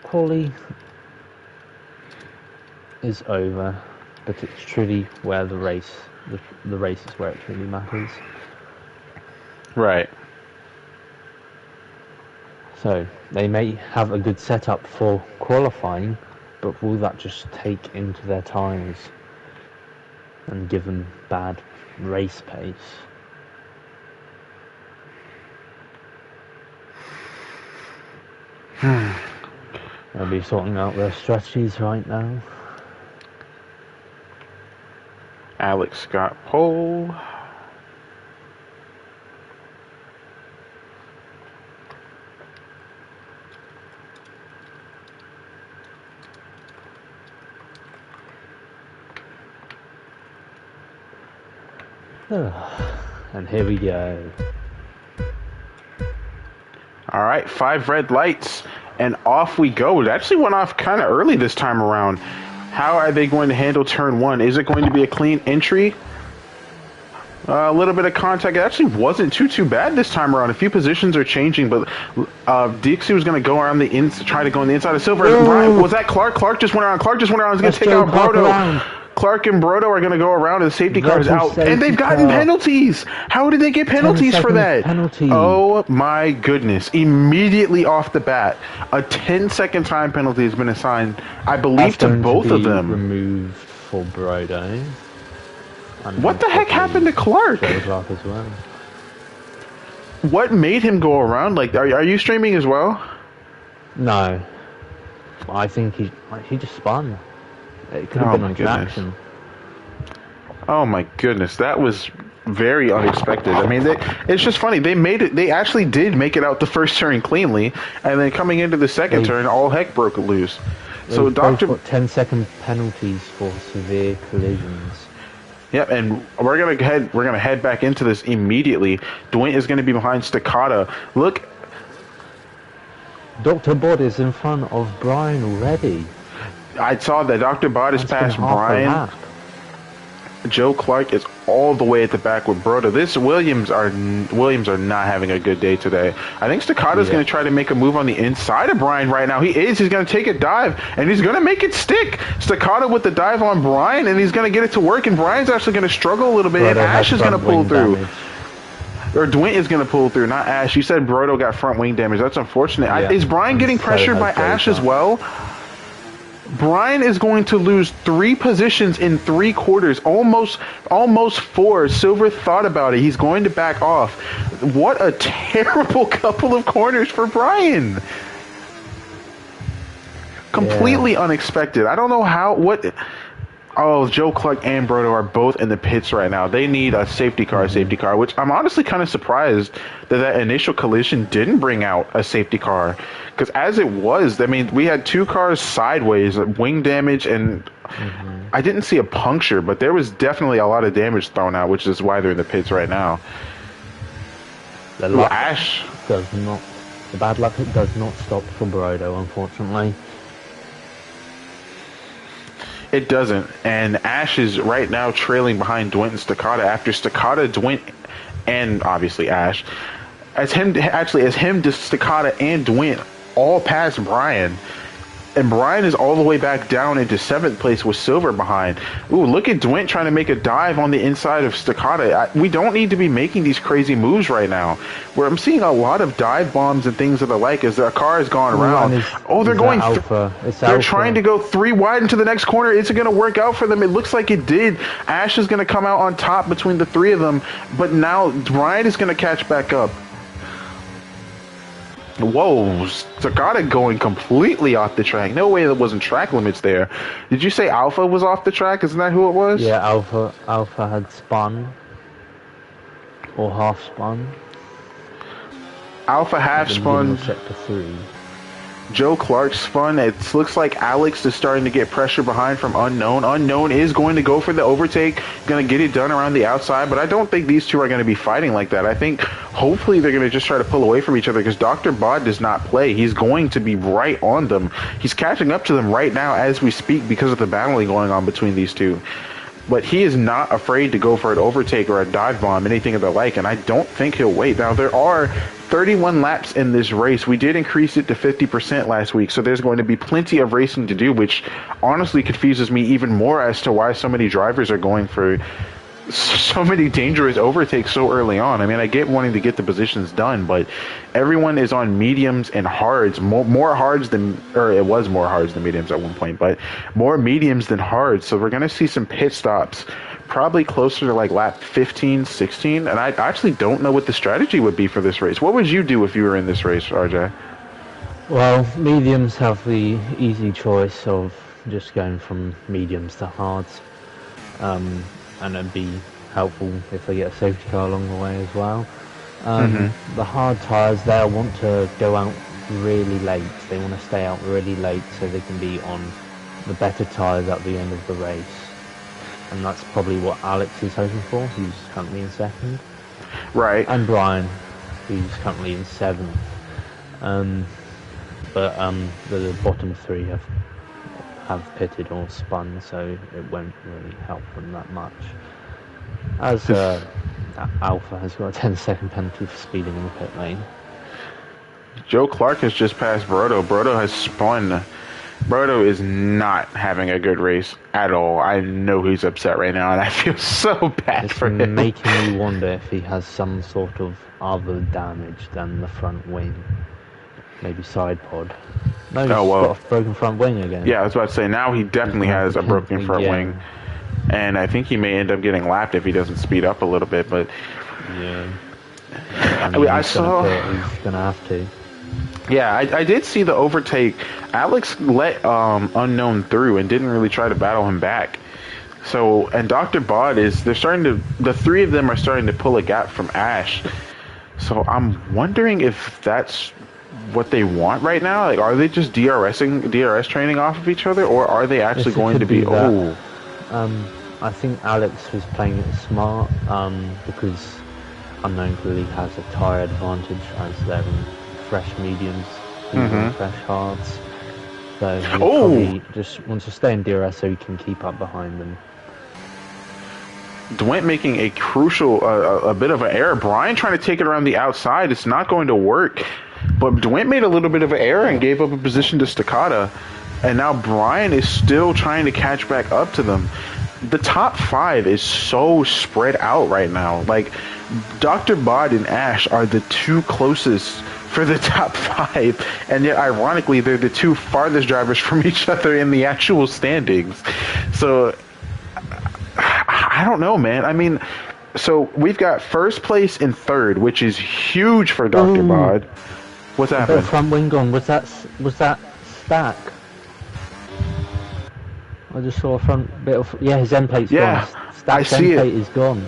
[SPEAKER 2] Quali is over, but it's truly where the race is where it truly matters.
[SPEAKER 1] Right.
[SPEAKER 2] So they may have a good setup for qualifying, but will that just take into their tyres and give them bad race pace? They'll be sorting out their strategies right now.
[SPEAKER 1] Alex got pole.
[SPEAKER 2] And here we go.
[SPEAKER 1] All right, 5 red lights, and off we go. It actually went off kind of early this time around. How are they going to handle turn 1? Is it going to be a clean entry? A little bit of contact. It actually wasn't too bad this time around. A few positions are changing, but Dixie was going to go around the try to go on the inside of Silver. Brian, was that Clark? Clark just went around. Clark just went around. He's going to take out Brodo. Clark and Brodo are going to go around, and the safety car is out. And they've gotten penalties. How did they get penalties for that?
[SPEAKER 2] Penalty.
[SPEAKER 1] Oh, my goodness. Immediately off the bat, a 10-second time penalty has been assigned, I believe, to both of them.
[SPEAKER 2] Removed for Brodo.
[SPEAKER 1] What the heck happened to Clark?
[SPEAKER 2] As well.
[SPEAKER 1] What made him go around? Like, are you streaming as well?
[SPEAKER 2] No. I think he just spun. It could have been on traction.
[SPEAKER 1] Oh my goodness, that was very unexpected. I mean, it's just funny. They made it. They actually did make it out the first turn cleanly, and then coming into the second turn, all heck broke loose. So Doctor
[SPEAKER 2] got 10-second penalties for severe collisions.
[SPEAKER 1] Yep, and we're gonna head back into this immediately. Dwayne is gonna be behind Staccata. Look,
[SPEAKER 2] Dr. Bod is in front of Brian already.
[SPEAKER 1] I saw that Dr. Bod is past Brian. Joe Clark is all the way at the back with Brodo. This Williams are not having a good day today. I think Staccato's going to try to make a move on the inside of Brian right now. He is. He's going to take a dive, and he's going to make it stick. Staccato with the dive on Brian, and he's going to get it to work, and Brian's actually going to struggle a little bit, and Ash is going to pull through. Or Dwint is going to pull through, not Ash. You said Brodo got front wing damage. That's unfortunate.
[SPEAKER 2] Yeah.
[SPEAKER 1] Is Brian getting pressured by Ash as well? Brian is going to lose 3 positions in 3 quarters, almost 4. Silver thought about it. He's going to back off. What a terrible couple of corners for Brian. Completely unexpected. I don't know Oh, Joe Clark and Brodo are both in the pits right now. They need a safety car, which I'm honestly kind of surprised that initial collision didn't bring out a safety car. Because as it was, I mean, we had 2 cars sideways, wing damage, and I didn't see a puncture, but there was definitely a lot of damage thrown out, which is why they're in the pits right now.
[SPEAKER 2] The bad luck does not stop for Brodo, unfortunately.
[SPEAKER 1] It doesn't, and Ash is right now trailing behind Dwint and Staccata after Staccata, Dwint, and obviously Ash. As him, Staccata, and Dwint all passed Brian. And Brian is all the way back down into 7th place with Silver behind. Ooh, look at Dwint trying to make a dive on the inside of Staccata. We don't need to be making these crazy moves right now. Where I'm seeing a lot of dive bombs and things of the like as their car has gone around. They're going
[SPEAKER 2] Alpha.
[SPEAKER 1] They're trying to go 3 wide into the next corner. Is it going to work out for them? It looks like it did. Ash is going to come out on top between the 3 of them. But now Brian is going to catch back up. Whoa, Staccata going completely off the track. No way there wasn't track limits there. Did you say Alpha was off the track? Isn't that who it was?
[SPEAKER 2] Yeah, Alpha had spun. Or half spun.
[SPEAKER 1] Alpha half spun.
[SPEAKER 2] Sector 3.
[SPEAKER 1] Joe Clark spun. It looks like Alex is starting to get pressure behind from Unknown. Unknown is going to go for the overtake, going to get it done around the outside, but I don't think these 2 are going to be fighting like that. I think hopefully they're going to just try to pull away from each other because Dr. Bod does not play. He's going to be right on them. He's catching up to them right now as we speak because of the battling going on between these 2. But he is not afraid to go for an overtake or a dive bomb, anything of the like, and I don't think he'll wait. Now, there are 31 laps in this race. We did increase it to 50% last week, so there's going to be plenty of racing to do, which honestly confuses me even more as to why so many drivers are going for so many dangerous overtakes so early on. I mean, I get wanting to get the positions done, but everyone is on mediums and hards, more hards than, or it was more hards than mediums at one point, but more mediums than hards. So we're going to see some pit stops probably closer to like lap 15, 16, and I actually don't know what the strategy would be for this race. What would you do if you were in this race, RJ?
[SPEAKER 2] Well, mediums have the easy choice of just going from mediums to hards. And it'd be helpful if they get a safety car along the way as well. The hard tyres there want to go out really late. They want to stay out really late so they can be on the better tyres at the end of the race. and that's probably what Alex is hoping for, who's currently in 2nd.
[SPEAKER 1] Right.
[SPEAKER 2] And Brian, who's currently in 7th. But the bottom 3 have pitted or spun, so it won't really help them that much. As Alpha has got a 10-second penalty for speeding in the pit lane.
[SPEAKER 1] Joe Clark has just passed Brodo. Brodo has spun. Brodo is not having a good race at all. I know he's upset right now, and I feel so bad for him.
[SPEAKER 2] It's making me wonder if he has some sort of other damage than the front wing. Maybe side pod. No, he's got a broken front wing again.
[SPEAKER 1] Yeah, I was about to say, now he definitely has a broken front wing. And I think he may end up getting lapped if he doesn't speed up a little bit, but...
[SPEAKER 2] Yeah.
[SPEAKER 1] He's
[SPEAKER 2] gonna have to.
[SPEAKER 1] Yeah, I did see the overtake. Alex let Unknown through and didn't really try to battle him back. So, and Dr. Bod the 3 of them are starting to pull a gap from Ash. So I'm wondering if that's what they want right now. Like, are they just DRS training off of each other, or are they actually going to be...
[SPEAKER 2] I think Alex was playing it smart, because Unknown clearly has a tyre advantage as they're in fresh mediums, fresh hards. So he probably just wants to stay in DRS so he can keep up behind them.
[SPEAKER 1] Dwight making a crucial, a bit of an error. Brian trying to take it around the outside. It's not going to work. But Dwight made a little bit of an error and gave up a position to Staccata. And now Brian is still trying to catch back up to them. The top 5 is so spread out right now. Like, Dr. Bod and Ash are the 2 closest for the top 5, and yet ironically they're the 2 farthest drivers from each other in the actual standings. So I don't know, man. I mean, so we've got 1st place and 3rd, which is huge for Dr. Bod. What's happening?
[SPEAKER 2] Front wing gone. Was that Stack? I just saw a front bit of... Yeah, his end plate's gone. Stack's end plate is gone.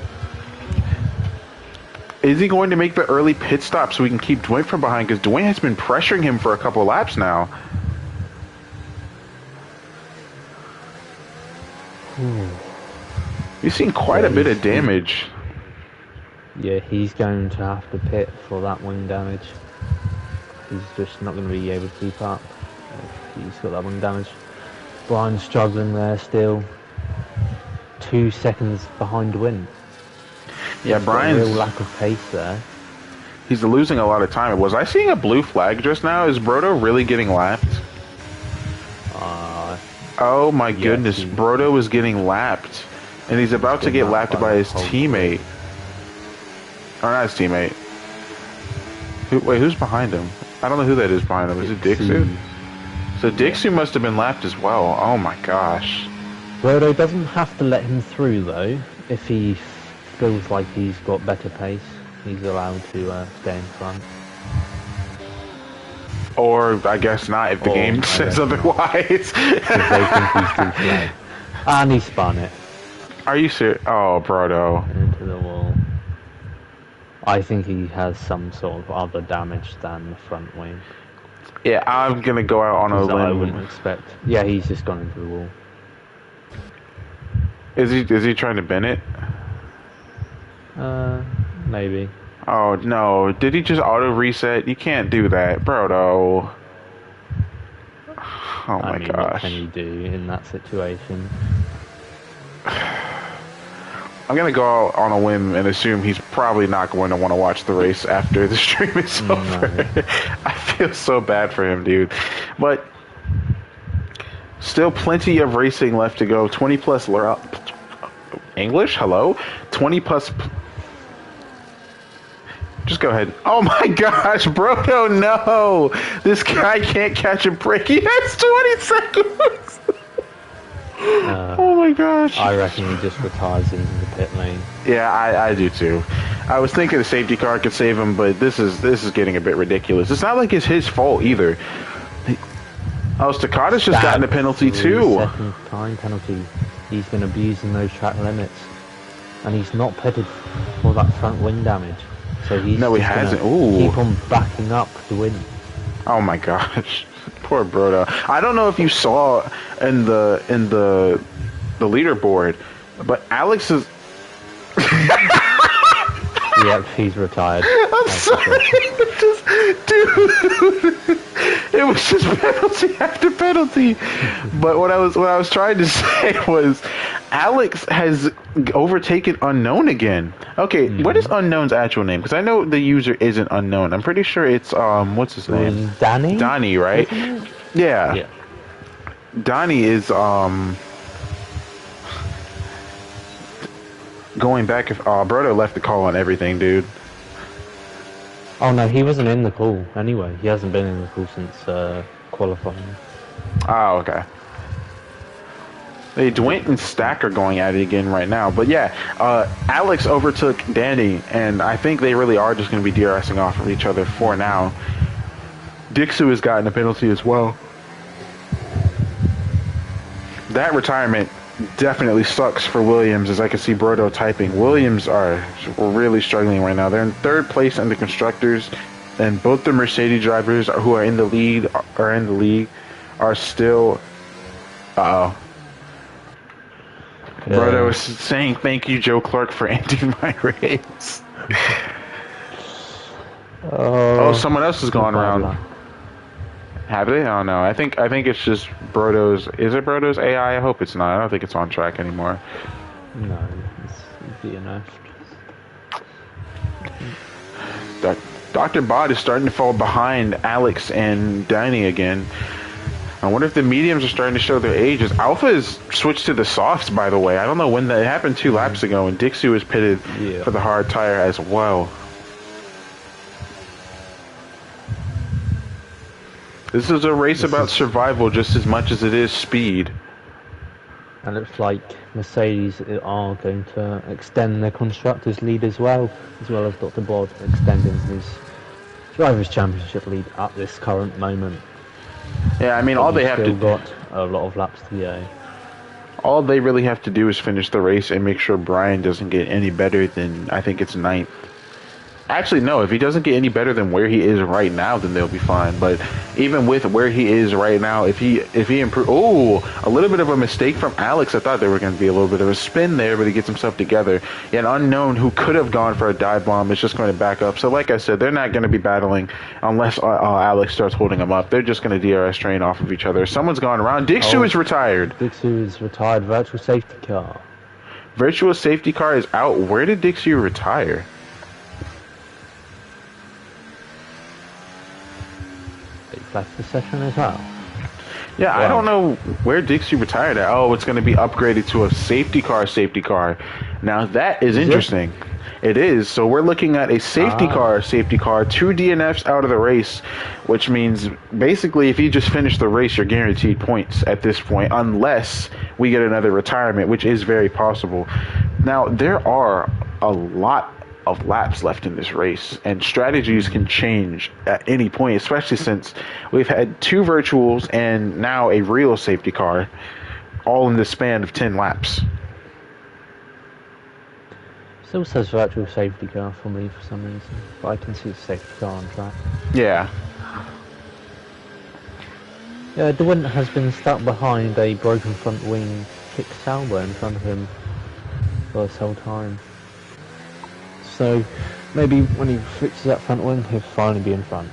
[SPEAKER 1] Is he going to make the early pit stop so we can keep Dwayne from behind? Because Dwayne has been pressuring him for a couple of laps now. He's seen quite a bit of damage.
[SPEAKER 2] Yeah, he's going to have to pit for that wing damage. He's just not going to be able to keep up. He's got that wing damage. Brian's struggling there still. 2 seconds behind Win.
[SPEAKER 1] Yeah, Brian's
[SPEAKER 2] a real lack of pace there.
[SPEAKER 1] He's losing a lot of time. Was I seeing a blue flag just now? Is Brodo really getting lapped? Oh my goodness, Brodo is getting lapped. And he's about to get lapped by his teammate. Or not his teammate. Wait, who's behind him? I don't know who that is behind him. Is it Dixu? So Dixu must have been lapped as well. Oh my gosh.
[SPEAKER 2] Brodo doesn't have to let him through though. If he feels like he's got better pace, he's allowed to stay in front.
[SPEAKER 1] Or I guess not if the game says otherwise. They think
[SPEAKER 2] he's too slow. And he spun it.
[SPEAKER 1] Are you serious? Oh, Brodo.
[SPEAKER 2] Into the wall. I think he has some sort of other damage than the front wing.
[SPEAKER 1] Yeah, I'm gonna go out on a limb.
[SPEAKER 2] I wouldn't expect. Yeah, he's just gone into the wall.
[SPEAKER 1] Is he trying to bend it?
[SPEAKER 2] Maybe.
[SPEAKER 1] Oh no! Did he just auto reset? You can't do that, Brodo. Oh my gosh!
[SPEAKER 2] What can you do in that situation?
[SPEAKER 1] I'm gonna go out on a whim and assume he's probably not going to want to watch the race after the stream is over. I feel so bad for him, dude. But still plenty of racing left to go. 20 plus English? Hello? 20 plus... Just go ahead. Oh my gosh, Brodo, no! This guy can't catch a break. He has 20 seconds! Oh my gosh.
[SPEAKER 2] I reckon he just retires into the pit lane.
[SPEAKER 1] Yeah, I do too. I was thinking a safety car could save him, but this is getting a bit ridiculous. It's not like it's his fault either. Oh, Staccata's just gotten a penalty too.
[SPEAKER 2] Second time penalty. He's been abusing those track limits. And he's not pitted for that front wing damage. So he's
[SPEAKER 1] he hasn't.
[SPEAKER 2] Keep on backing up to win.
[SPEAKER 1] Oh my gosh. Poor Brodo. I don't know if you saw in the leaderboard, But Alex is.
[SPEAKER 2] Yep, he's retired.
[SPEAKER 1] I'm sorry. Dude, it was just penalty after penalty. But what I was trying to say was, Alex has overtaken Unknown again. Okay, what is Unknown's actual name? Because I know the user isn't Unknown. I'm pretty sure it's what's his name?
[SPEAKER 2] Danny.
[SPEAKER 1] Donnie, right? Yeah.
[SPEAKER 2] Yeah.
[SPEAKER 1] Donnie is going back. If Brodo left the call on everything, dude.
[SPEAKER 2] Oh no, he wasn't in the call anyway. He hasn't been in the call since qualifying.
[SPEAKER 1] Oh, okay. Hey, Dwight and Stack are going at it again right now. But yeah, Alex overtook Danny, and I think they really are just going to be DRSing off of each other for now. Dixu has gotten a penalty as well. That retirement definitely sucks for Williams, as I can see Brodo typing. Williams are really struggling right now. They're in third place in the constructors, and both the Mercedes drivers who are in the lead are still. Uh-oh.
[SPEAKER 2] Yeah.
[SPEAKER 1] Brodo is saying thank you, Joe Clark, for ending my race. Oh, someone else has gone around. Have they? Oh no. I think it's just Brodo's. Is it Brodo's AI? I hope it's not. I don't think it's on track anymore.
[SPEAKER 2] No, it's DNF.
[SPEAKER 1] Dr. Bod is starting to fall behind Alex and Danny again. I wonder if the mediums are starting to show their ages. Alpha is switched to the softs, by the way. I don't know when that happened 2 laps ago, and Dixie was pitted for the hard tire as well. This is a race about survival just as much as it is speed.
[SPEAKER 2] And it looks like Mercedes are going to extend their constructors lead as well as Dr. Bod extending his Drivers' Championship lead at this current moment.
[SPEAKER 1] Yeah, I mean, all they have to
[SPEAKER 2] got a lot of laps to go.
[SPEAKER 1] All they really have to do is finish the race and make sure Brian doesn't get any better than, I think it's 9th. Actually, no, if he doesn't get any better than where he is right now, then they'll be fine. But even with where he is right now, if he improve, a little bit of a mistake from Alex. I thought there were going to be a little bit of a spin there, but he gets himself together. An Unknown who could have gone for a dive bomb is just going to back up. So like I said, they're not going to be battling unless Alex starts holding them up. They're just going to DRS train off of each other. Someone's gone around. Dixu is retired.
[SPEAKER 2] Dixu is retired. Virtual safety car.
[SPEAKER 1] Virtual safety car is out. Where did Dixu retire?
[SPEAKER 2] Left the session as well.
[SPEAKER 1] Yeah, I don't know where Dixie retired at. Oh, it's going to be upgraded to a safety car. Now that is interesting. It is. So we're looking at a safety car, 2 DNFs out of the race, which means basically if you just finish the race, you're guaranteed points at this point, unless we get another retirement, which is very possible. Now, there are a lot of laps left in this race, and strategies can change at any point, especially since we've had 2 virtuals and now a real safety car all in the span of 10 laps.
[SPEAKER 2] Still says virtual safety car for me for some reason, but I can see the safety car on track.
[SPEAKER 1] Yeah.
[SPEAKER 2] Yeah, DeWint has been stuck behind a broken front wing kick salvo in front of him for this whole time. So maybe when he fixes that front wing, he'll finally be in front.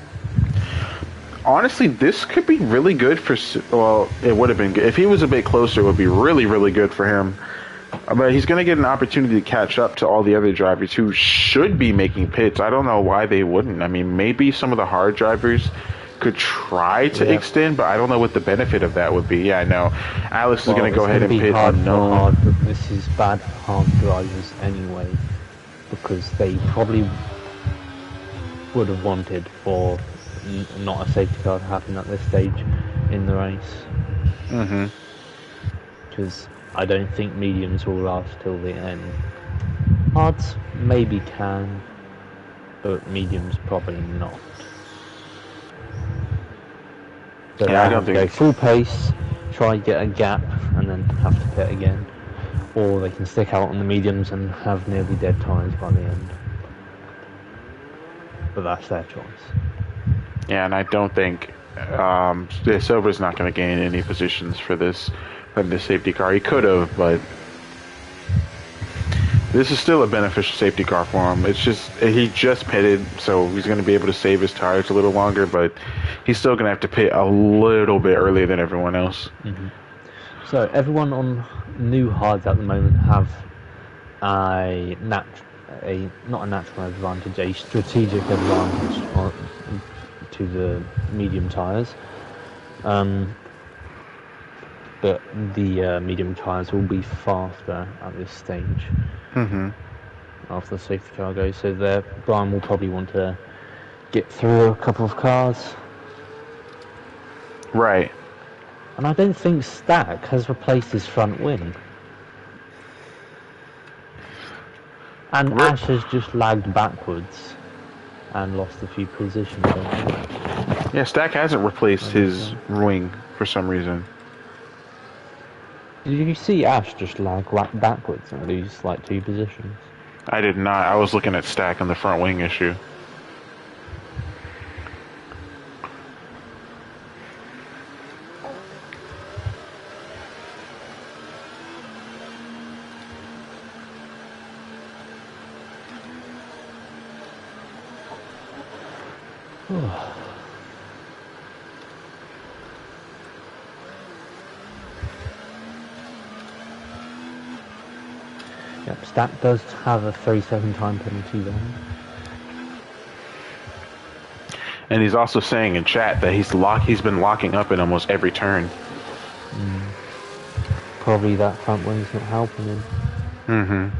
[SPEAKER 1] Honestly, this could be really good for... Well, it would have been good. If he was a bit closer, it would be really, really good for him. But he's going to get an opportunity to catch up to all the other drivers who should be making pits. I don't know why they wouldn't. I mean, maybe some of the hard drivers could try to extend, but I don't know what the benefit of that would be. Yeah, I know. Alex is going to go ahead and pit Unknown.
[SPEAKER 2] This is bad for hard drivers anyway, because they probably would have wanted for not a safety car to happen at this stage in the race. Because I don't think mediums will last till the end. Hards maybe can, but mediums probably not. So
[SPEAKER 1] yeah, I don't think
[SPEAKER 2] go full pace, try and get a gap, and then have to pit again. Or they can stick out on the mediums and have nearly dead tyres by the end. But that's their choice.
[SPEAKER 1] Yeah, and I don't think Silver's not going to gain any positions for this safety car. He could have, but This is still a beneficial safety car for him. It's just he just pitted, so he's going to be able to save his tires a little longer, but he's still going to have to pit a little bit earlier than everyone else.
[SPEAKER 2] So everyone on new hards at the moment have not a natural advantage, a strategic advantage to the medium tires. But the medium tyres will be faster at this stage after the safety car goes. So there, Brian will probably want to get through a couple of cars.
[SPEAKER 1] Right.
[SPEAKER 2] And I don't think Stack has replaced his front wing. And Ash has just lagged backwards and lost a few positions.
[SPEAKER 1] Yeah, Stack hasn't replaced his wing for some reason.
[SPEAKER 2] Did you see Ash just lag backwards and lose like 2 positions?
[SPEAKER 1] I did not. I was looking at Stack on the front wing issue.
[SPEAKER 2] Yep, Stack does have a 3-second time penalty there.
[SPEAKER 1] And he's also saying in chat that he's been locking up in almost every turn.
[SPEAKER 2] Probably that front wing's not helping him.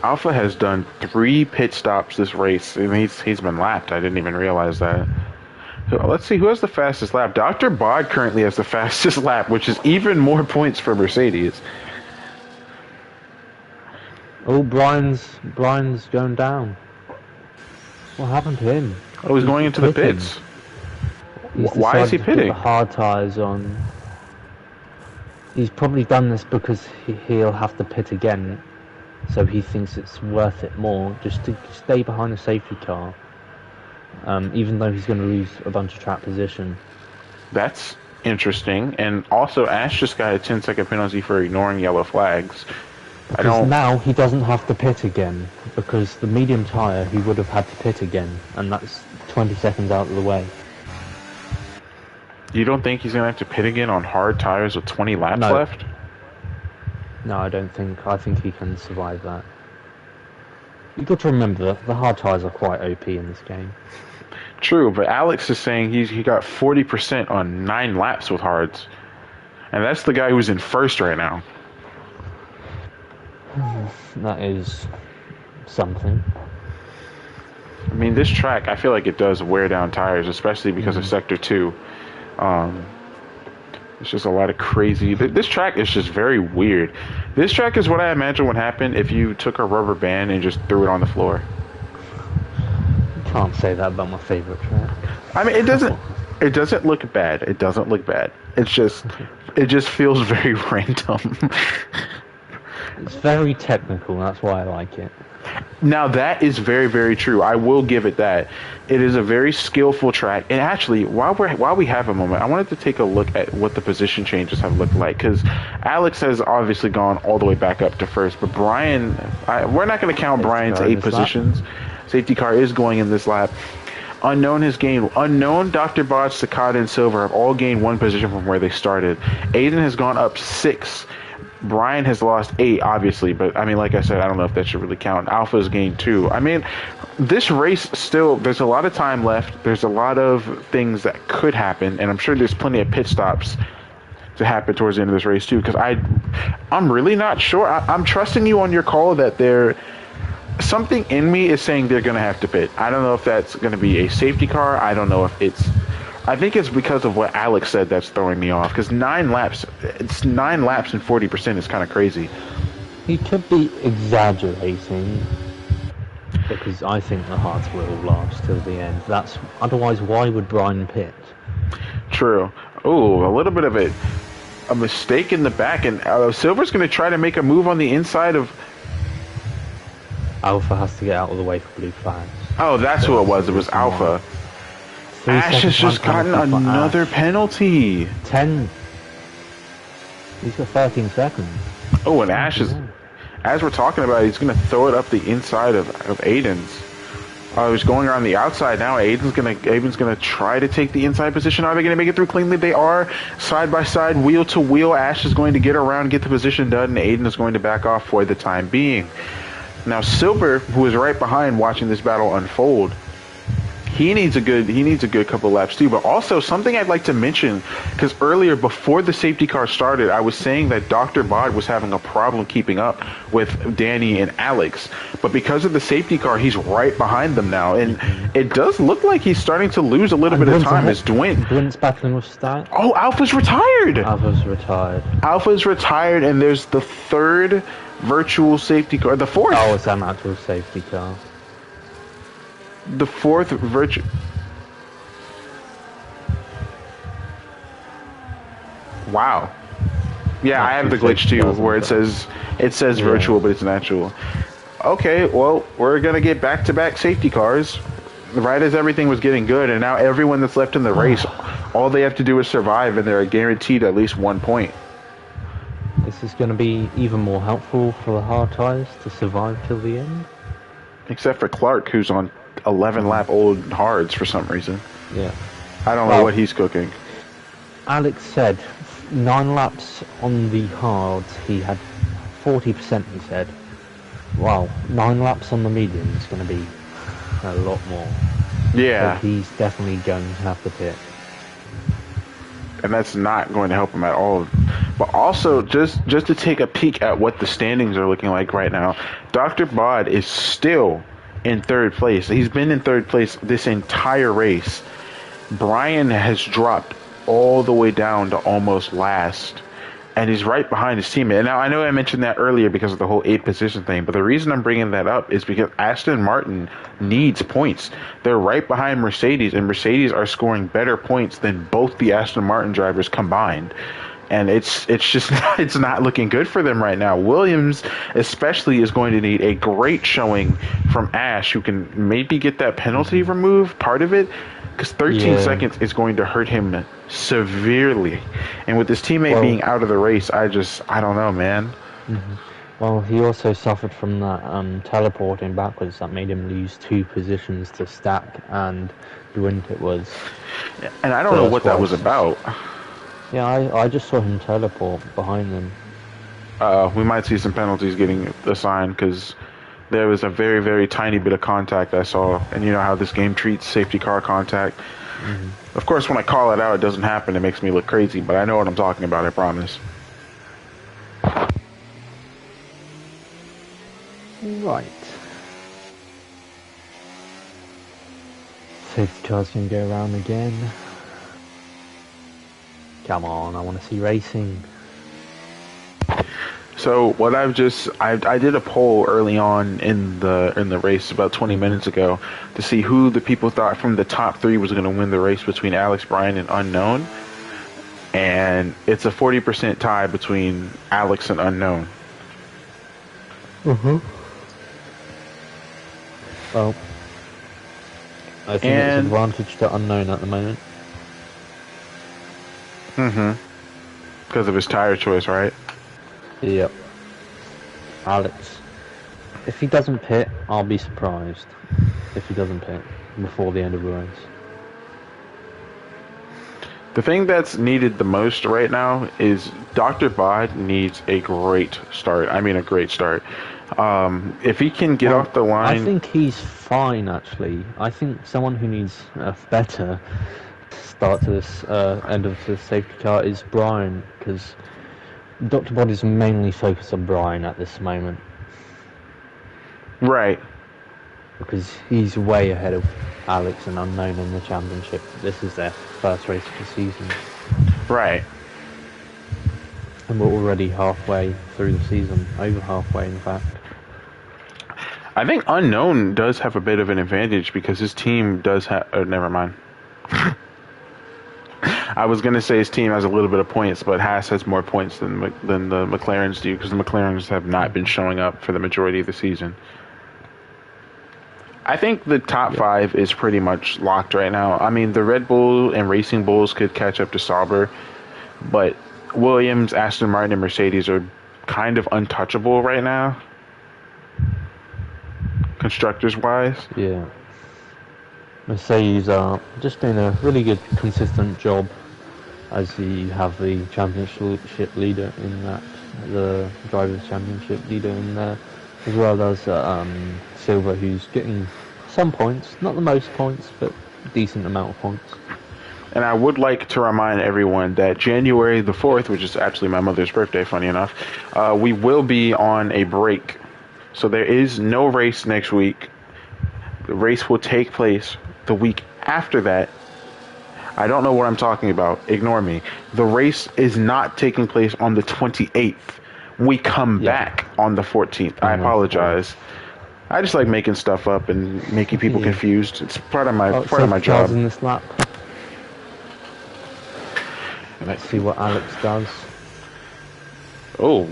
[SPEAKER 1] Alpha has done 3 pit stops this race, and he's been lapped. I didn't even realize that. So let's see, who has the fastest lap? Dr. Bod currently has the fastest lap, which is even more points for Mercedes.
[SPEAKER 2] Oh, Brian's going down. What happened to him?
[SPEAKER 1] Oh, he's going into the pits. Why is he pitting?
[SPEAKER 2] The hard tires on. He's probably done this because he'll have to pit again, so he thinks it's worth it more just to stay behind the safety car, even though he's going to lose a bunch of track position.
[SPEAKER 1] That's interesting. And also, Ash just got a 10-second penalty for ignoring yellow flags.
[SPEAKER 2] Because now he doesn't have to pit again, because the medium tyre he would have had to pit again, and that's 20 seconds out of the way.
[SPEAKER 1] You don't think he's going to have to pit again on hard tires with 20 laps left?
[SPEAKER 2] No, I don't think. I think he can survive that. You've got to remember that the hard tyres are quite OP in this game.
[SPEAKER 1] True, but Alex is saying he got 40% on 9 laps with hards. And that's the guy who's in first right now.
[SPEAKER 2] That is something.
[SPEAKER 1] I mean, this track, I feel like it does wear down tires, especially because of Sector 2. It's just a lot of crazy... This track is just very weird. This track is what I imagine would happen if you took a rubber band and just threw it on the floor.
[SPEAKER 2] Can't say that about my favorite track.
[SPEAKER 1] I mean, it doesn't look bad. It doesn't look bad. It just feels very random.
[SPEAKER 2] It's very technical, that's why I like it.
[SPEAKER 1] Now, that is very, very true. I will give it that. It is a very skillful track. And actually, while we have a moment, I wanted to take a look at what the position changes have looked like. Because Alex has obviously gone all the way back up to first. But Brian, we're not going to count Brian's 8 positions. Safety car is going in this lap. Unknown has gained... Unknown, Dr. Bodge, Sakata, and Silver have all gained 1 position from where they started. Aiden has gone up 6. Brian has lost 8, obviously, but I mean, like I said, I don't know if that should really count. Alpha's gained 2. I mean, this race still, there's a lot of time left. There's a lot of things that could happen, and I'm sure there's plenty of pit stops to happen towards the end of this race too. Because I'm really not sure. I'm trusting you on your call that something in me is saying they're going to have to pit. I don't know if that's going to be a safety car. I don't know if it's... I think it's because of what Alex said that's throwing me off. Because 9 laps, it's 9 laps and 40% is kind of crazy.
[SPEAKER 2] He could be exaggerating, because I think the hearts will last till the end. Otherwise, why would Brian pit?
[SPEAKER 1] True. Oh, a little bit of a mistake in the back, and Silver's going to try to make a move on the inside of...
[SPEAKER 2] Alpha has to get out of the way for blue flags.
[SPEAKER 1] Oh, that's who it was. It was Alpha. Ash has just gotten another penalty.
[SPEAKER 2] 10. He's got 13 seconds.
[SPEAKER 1] Oh, and Ash is, as we're talking about, he's going to throw it up the inside of Aiden's. He's going around the outside now. Aiden's gonna try to take the inside position. Are they gonna make it through cleanly? They are. Side by side, wheel to wheel. Ash is going to get around, get the position done, and Aiden is going to back off for the time being. Now Silver, who is right behind watching this battle unfold, he needs a good couple laps too. But also something I'd like to mention, because earlier before the safety car started, I was saying that Dr. Bod was having a problem keeping up with Danny and Alex. But because of the safety car, he's right behind them now, and it does look like he's starting to lose a little bit of time as
[SPEAKER 2] Dwint's battling with Stat.
[SPEAKER 1] Oh, Alpha's retired.
[SPEAKER 2] Alpha's
[SPEAKER 1] retired, and there's the third virtual safety car. The fourth.
[SPEAKER 2] Oh, it's an actual safety car.
[SPEAKER 1] The fourth virtual. Wow. Yeah, I have the glitch too, where it says virtual, but it's an actual. Okay, well, we're gonna get back-to-back safety cars, right as everything was getting good, and now everyone that's left in the race, all they have to do is survive, and they're guaranteed at least 1 point.
[SPEAKER 2] This is going to be even more helpful for the hard tires to survive till the end.
[SPEAKER 1] Except for Clark, who's on 11-lap old hards for some reason.
[SPEAKER 2] Yeah.
[SPEAKER 1] I don't know what he's cooking.
[SPEAKER 2] Alex said 9 laps on the hards, he had 40%, he said. Wow, 9 laps on the medium is going to be a lot more.
[SPEAKER 1] Yeah.
[SPEAKER 2] So he's definitely going to have to pit.
[SPEAKER 1] And that's not going to help him at all. But also, just to take a peek at what the standings are looking like right now, Dr. Bod is still in third place. He's been in third place this entire race. Brian has dropped all the way down to almost last, and he's right behind his teammate. Now, I know I mentioned that earlier because of the whole 8 position thing, but the reason I'm bringing that up is because Aston Martin needs points. They're right behind Mercedes, and Mercedes are scoring better points than both the Aston Martin drivers combined. And it's just it's not looking good for them right now. Williams especially is going to need a great showing from Ash, who can maybe get that penalty removed, part of it, because 13 seconds is going to hurt him severely. And with his teammate being out of the race, I don't know, man.
[SPEAKER 2] Well, he also suffered from that teleporting backwards that made him lose 2 positions to Stack and Dwint it was.
[SPEAKER 1] And I don't know what that was about.
[SPEAKER 2] Yeah, I just saw him teleport behind them.
[SPEAKER 1] We might see some penalties getting assigned because there was a very, very tiny bit of contact I saw. And you know how this game treats safety car contact. Of course, when I call it out, it doesn't happen. It makes me look crazy, but I know what I'm talking about, I promise.
[SPEAKER 2] Right. Safety car's gonna go around again. Come on, I want to see racing.
[SPEAKER 1] So what I did a poll early on in the race about 20 minutes ago to see who the people thought from the top 3 was going to win the race between Alex, Brian, and Unknown. And it's a 40% tie between Alex and Unknown.
[SPEAKER 2] Well, I think it's advantage to Unknown at the moment.
[SPEAKER 1] Because of his tire choice, right?
[SPEAKER 2] Yep. Alex. If he doesn't pit, I'll be surprised. If he doesn't pit before the end of the race.
[SPEAKER 1] The thing that's needed the most right now is Dr. Bod needs a great start. I mean, a great start. If he can get off the line...
[SPEAKER 2] I think he's fine, actually. I think someone who needs a better start to this end of the safety car is Brian, because Dr. Bod is mainly focused on Brian at this moment.
[SPEAKER 1] Right.
[SPEAKER 2] Because he's way ahead of Alex and Unknown in the championship. This is their first race of the season.
[SPEAKER 1] Right.
[SPEAKER 2] And we're already halfway through the season. Over halfway, in fact.
[SPEAKER 1] I think Unknown does have a bit of an advantage because his team does have... never mind. I was going to say his team has a little bit of points, but Haas has more points than the McLarens do because the McLarens have not been showing up for the majority of the season. I think the top 5 is pretty much locked right now. I mean, the Red Bull and Racing Bulls could catch up to Sauber, but Williams, Aston Martin, and Mercedes are kind of untouchable right now, constructors-wise.
[SPEAKER 2] Yeah. Mercedes are just doing a really good, consistent job, as you have the championship leader in that, the drivers' championship leader in there, as well as Silver, who's getting some points, not the most points, but a decent amount of points.
[SPEAKER 1] And I would like to remind everyone that January the 4th, which is actually my mother's birthday, funny enough, we will be on a break. So there is no race next week. The race will take place the week after that. I don't know what I'm talking about. Ignore me. The race is not taking place on the 28th. We come back on the 14th. I apologize. I just like making stuff up and making people confused. It's part of my job.
[SPEAKER 2] In this lap. Let's see what Alex does.
[SPEAKER 1] Oh,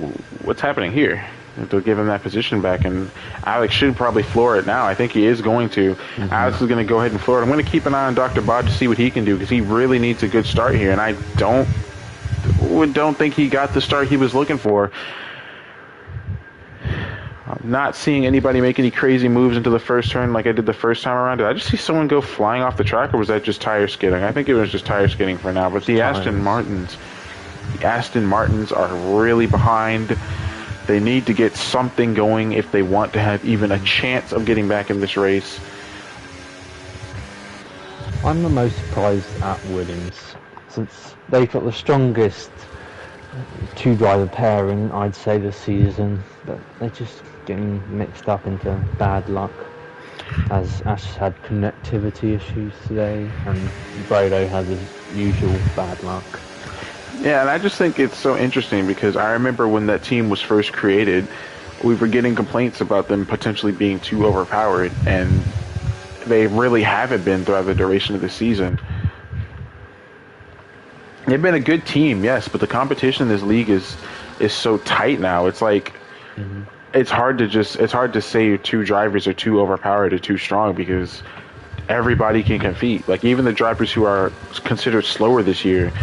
[SPEAKER 1] what's happening here? They'll give him that position back, and Alex should probably floor it now. I think he is going to. Alex is going to go ahead and floor it. I'm going to keep an eye on Dr. Bod to see what he can do, because he really needs a good start here, and I don't think he got the start he was looking for. I'm not seeing anybody make any crazy moves into the first turn like I did the first time around. Did I just see someone go flying off the track, or was that just tire skidding? I think it was just tire skidding for now. But the Aston Martins are really behind. They need to get something going if they want to have even a chance of getting back in this race.
[SPEAKER 2] I'm the most surprised at Williams, since they've got the strongest two-driver pairing, I'd say, this season, but they're just getting mixed up into bad luck, as Ash had connectivity issues today, and Brodo had his usual bad luck.
[SPEAKER 1] Yeah, and I just think it's so interesting, because I remember when that team was first created, we were getting complaints about them potentially being too overpowered, and they really haven't been throughout the duration of the season. They've been a good team, yes, but the competition in this league is so tight now. It's like it's hard to say two drivers are too overpowered or too strong, because everybody can compete. Like, even the drivers who are considered slower this year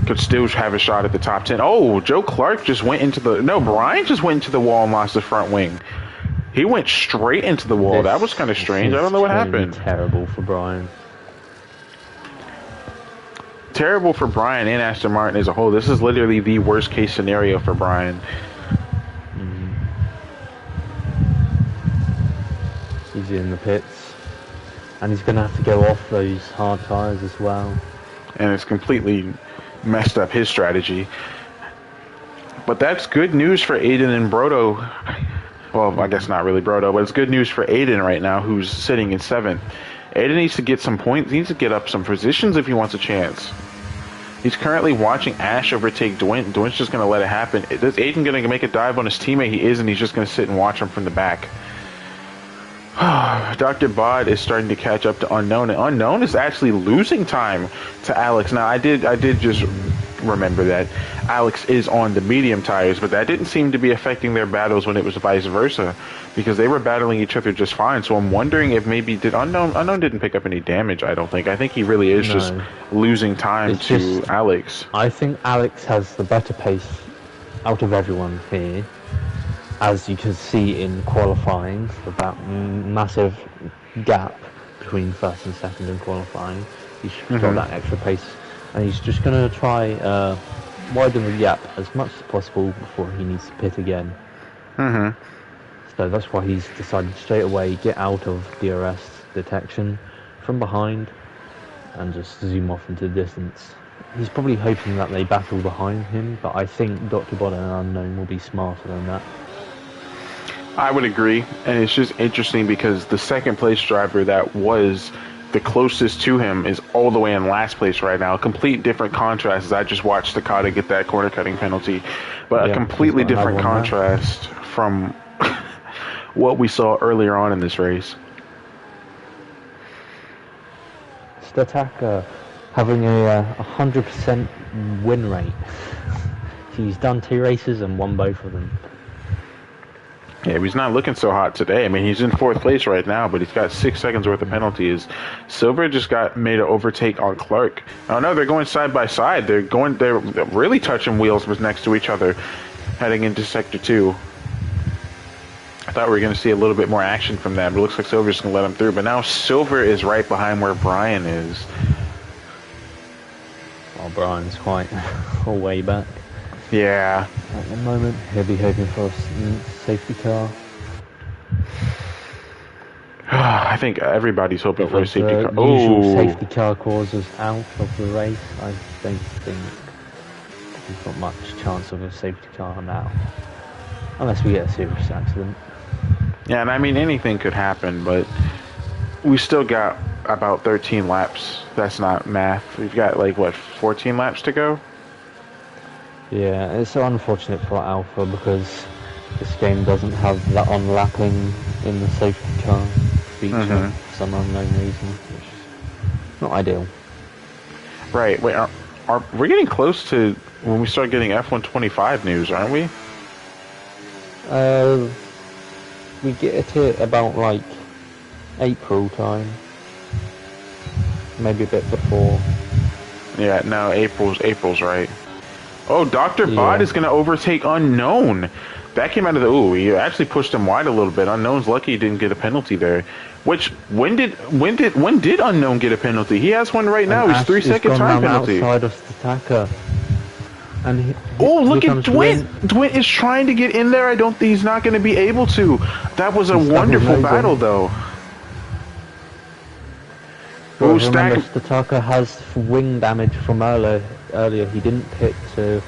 [SPEAKER 1] could still have a shot at the top 10. Oh, Joe Clark just went into the... No, Brian just went into the wall and lost the front wing. He went straight into the wall. That was kind of strange. I don't know what happened.
[SPEAKER 2] Terrible for Brian.
[SPEAKER 1] Terrible for Brian and Aston Martin as a whole. This is literally the worst case scenario for Brian.
[SPEAKER 2] He's in the pits, and he's going to have to go off those hard tyres as well.
[SPEAKER 1] And it's completely messed up his strategy. But that's good news for Aiden and Brodo. Well, I guess not really Brodo, but it's good news for Aiden right now, who's sitting in 7th. Aiden needs to get some points. He needs to get up some positions if he wants a chance. He's currently watching Ash overtake Dwint. Dwint's just going to let it happen. Is Aiden going to make a dive on his teammate? He is, and he's just going to sit and watch him from the back. Dr. Bod is starting to catch up to Unknown, and Unknown is actually losing time to Alex. Now, I did just remember that Alex is on the medium tires, but that didn't seem to be affecting their battles when it was vice versa, because they were battling each other just fine. So I'm wondering if maybe Unknown didn't pick up any damage. I don't think. I think he really is just losing time to Alex.
[SPEAKER 2] I think Alex has the better pace out of everyone here. As you can see in qualifying, that massive gap between first and second in qualifying. He's got that extra pace, and he's just going to try widen the gap as much as possible before he needs to pit again. So that's why he's decided straight away get out of DRS detection from behind and just zoom off into the distance. He's probably hoping that they battle behind him, but I think Dr. Bod and Unknown will be smarter than that.
[SPEAKER 1] I would agree, and it's just interesting because the second place driver that was the closest to him is all the way in last place right now. A complete different contrast, as I just watched Takata get that corner cutting penalty, but a completely different contrast from what we saw earlier on in this race.
[SPEAKER 2] Stataka having a 100% win rate. He's done 2 races and won both of them.
[SPEAKER 1] Yeah, he's not looking so hot today. I mean, he's in 4th place right now, but he's got 6 seconds worth of penalties. Silver just made an overtake on Clark. Oh no, they're going side by side. They're really touching wheels next to each other. heading into Sector 2. I thought we were going to see a little bit more action from that, but it looks like Silver's going to let him through. But now Silver is right behind where Brian is.
[SPEAKER 2] Well, Brian's quite a way back.
[SPEAKER 1] Yeah.
[SPEAKER 2] At the moment, he'll be hoping for a safety car.
[SPEAKER 1] I think everybody's hoping for a safety car.
[SPEAKER 2] Usual safety car causes out of the race. I don't think we've got much chance of a safety car now, unless we get a serious accident.
[SPEAKER 1] Yeah, and I mean anything could happen, but we still got about 13 laps. That's not math. We've got like what, 14 laps to go?
[SPEAKER 2] Yeah, it's so unfortunate for Alpha because this game doesn't have that unlapping in the safety car feature for some unknown reason, which is not ideal.
[SPEAKER 1] Right. Wait, we're getting close to when we start getting F125 news, aren't we?
[SPEAKER 2] We get it about like April time, maybe a bit before.
[SPEAKER 1] Yeah, no, April's right. Oh, Dr. Bod is going to overtake Unknown. That came out of the... Ooh, he actually pushed him wide a little bit. Unknown's lucky he didn't get a penalty there. Which, when did Unknown get a penalty? He has one right now. He's 3-second time penalty.
[SPEAKER 2] Outside of Stataka. And
[SPEAKER 1] look at Dwint! Dwint is trying to get in there. I don't think he's not going to be able to. That was a wonderful battle, though.
[SPEAKER 2] Well, remember, Stataka has wing damage from earlier. He didn't pit, so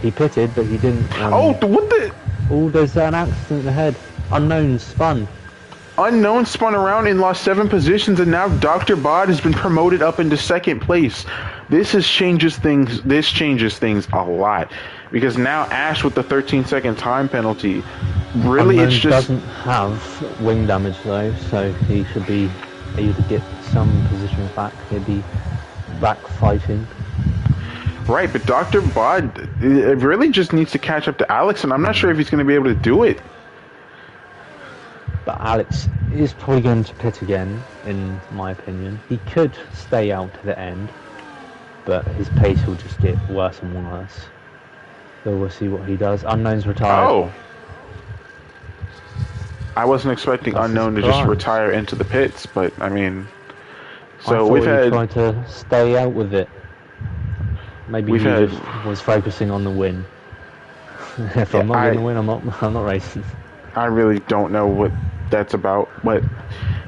[SPEAKER 2] he pitted, but he didn't.
[SPEAKER 1] What the?
[SPEAKER 2] Oh, there's an accident ahead. Unknown spun.
[SPEAKER 1] Unknown spun around and lost 7 positions, and now Dr. Bod has been promoted up into 2nd place. This changes things. This changes things a lot because now Ash with the 13-second time penalty. Really,
[SPEAKER 2] Unknown
[SPEAKER 1] it's just
[SPEAKER 2] doesn't have wing damage though, so he should be able to get some position back. He'll be back fighting.
[SPEAKER 1] Right, but Dr. Bod it really just needs to catch up to Alex, and I'm not sure if he's going to be able to do it.
[SPEAKER 2] But Alex is probably going to pit again, in my opinion. He could stay out to the end, but his pace will just get worse and worse. So we'll see what he does. Unknown's retired.
[SPEAKER 1] Oh! I wasn't expecting Unknown to just retire into the pits, but I mean... So we've had...
[SPEAKER 2] trying to stay out with it. Maybe he was focusing on the win. If I'm not going to win, I'm not racing. I
[SPEAKER 1] really don't know what that's about, but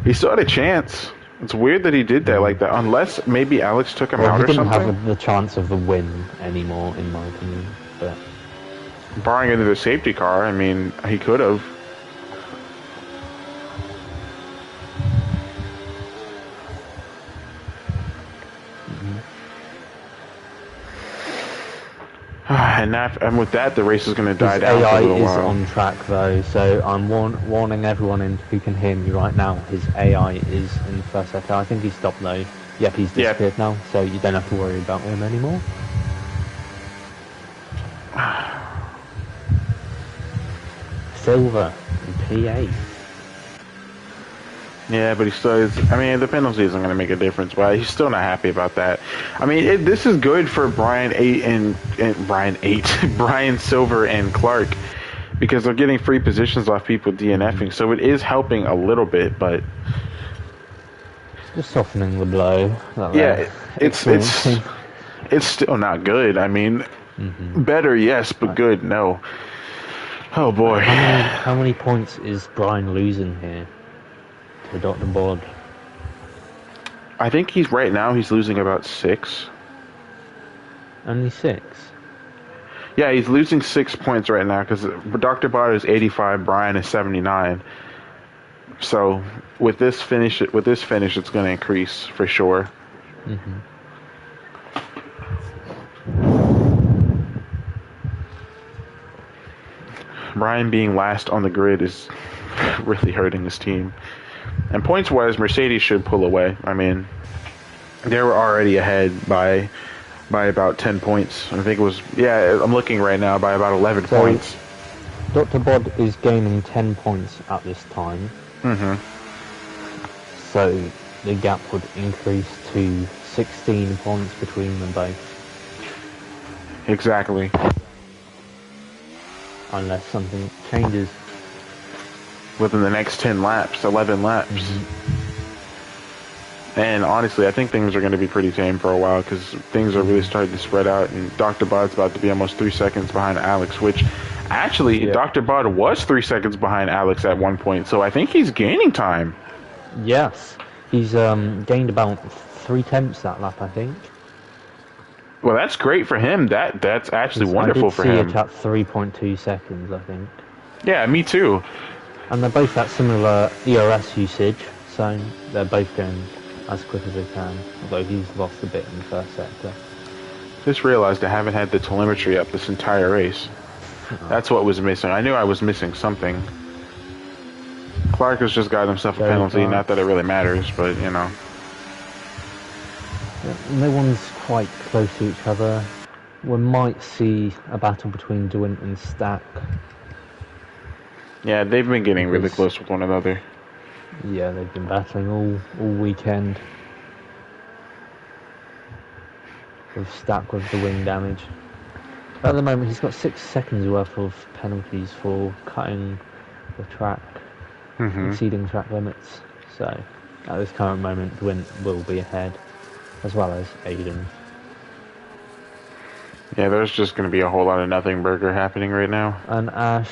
[SPEAKER 1] he still had a chance. It's weird that he did that like that, unless maybe Alex took him out or something.
[SPEAKER 2] He didn't have the chance of the win anymore, in my opinion. But
[SPEAKER 1] barring into the safety car, I mean, he could have. And with that, the race is going to die down for a little while.
[SPEAKER 2] AI is on track though, so I'm warning everyone who can hear me right now. His AI is in the first sector. I think he stopped though. Yep, he's disappeared now, so you don't have to worry about him anymore. Silver and P8.
[SPEAKER 1] Yeah, but he still is. I mean, the penalty isn't going to make a difference, but he's still not happy about that. I mean, this is good for Brian Silver and Clark because they're getting free positions off people DNFing, so it is helping a little bit, but
[SPEAKER 2] just softening the blow.
[SPEAKER 1] Yeah, it's still not good. I mean, better, yes, but good, no. Oh boy.
[SPEAKER 2] How many points is Brian losing here to Dr. Bod?
[SPEAKER 1] I think he's losing about 6.
[SPEAKER 2] Only 6?
[SPEAKER 1] Yeah, he's losing 6 points right now because Dr. Bod is 85, Brian is 79. So with this finish, it's going to increase for sure. Brian being last on the grid is really hurting his team. And points-wise, Mercedes should pull away. I mean, they were already ahead by about 10 points. I think it was, I'm looking right now, by about 11 points.
[SPEAKER 2] Dr. Bod is gaining 10 points at this time. So the gap would increase to 16 points between them both.
[SPEAKER 1] Exactly.
[SPEAKER 2] unless something changes.
[SPEAKER 1] Within the next 10 laps, 11 laps. And honestly, I think things are going to be pretty tame for a while because things are really starting to spread out. And Dr. Bod's about to be almost 3 seconds behind Alex, which actually, Dr. Bod was 3 seconds behind Alex at one point. So I think he's gaining time.
[SPEAKER 2] Yes. He's gained about 3/10 that lap, I think.
[SPEAKER 1] Well, that's great for him. That's actually wonderful for him.
[SPEAKER 2] I did see it at 3.2 seconds, I think.
[SPEAKER 1] Yeah, me too.
[SPEAKER 2] And they're both at similar ERS usage, so they're both going as quick as they can, although he's lost a bit in the first sector.
[SPEAKER 1] Just realized I haven't had the telemetry up this entire race. That's what was missing. I knew I was missing something. Clark has just got himself a penalty, not that it really matters, but, you know.
[SPEAKER 2] Yeah, no one's quite close to each other. We might see a battle between DeWint and Stack.
[SPEAKER 1] Yeah, they've been getting really close with one another.
[SPEAKER 2] Yeah, they've been battling all weekend. With Stack with the wing damage. At the moment, he's got 6 seconds worth of penalties for cutting the track, exceeding track limits. So, at this current moment, DeWint will be ahead, as well as Aiden.
[SPEAKER 1] Yeah, there's just going to be a whole lot of nothing burger happening right now.
[SPEAKER 2] And Ash,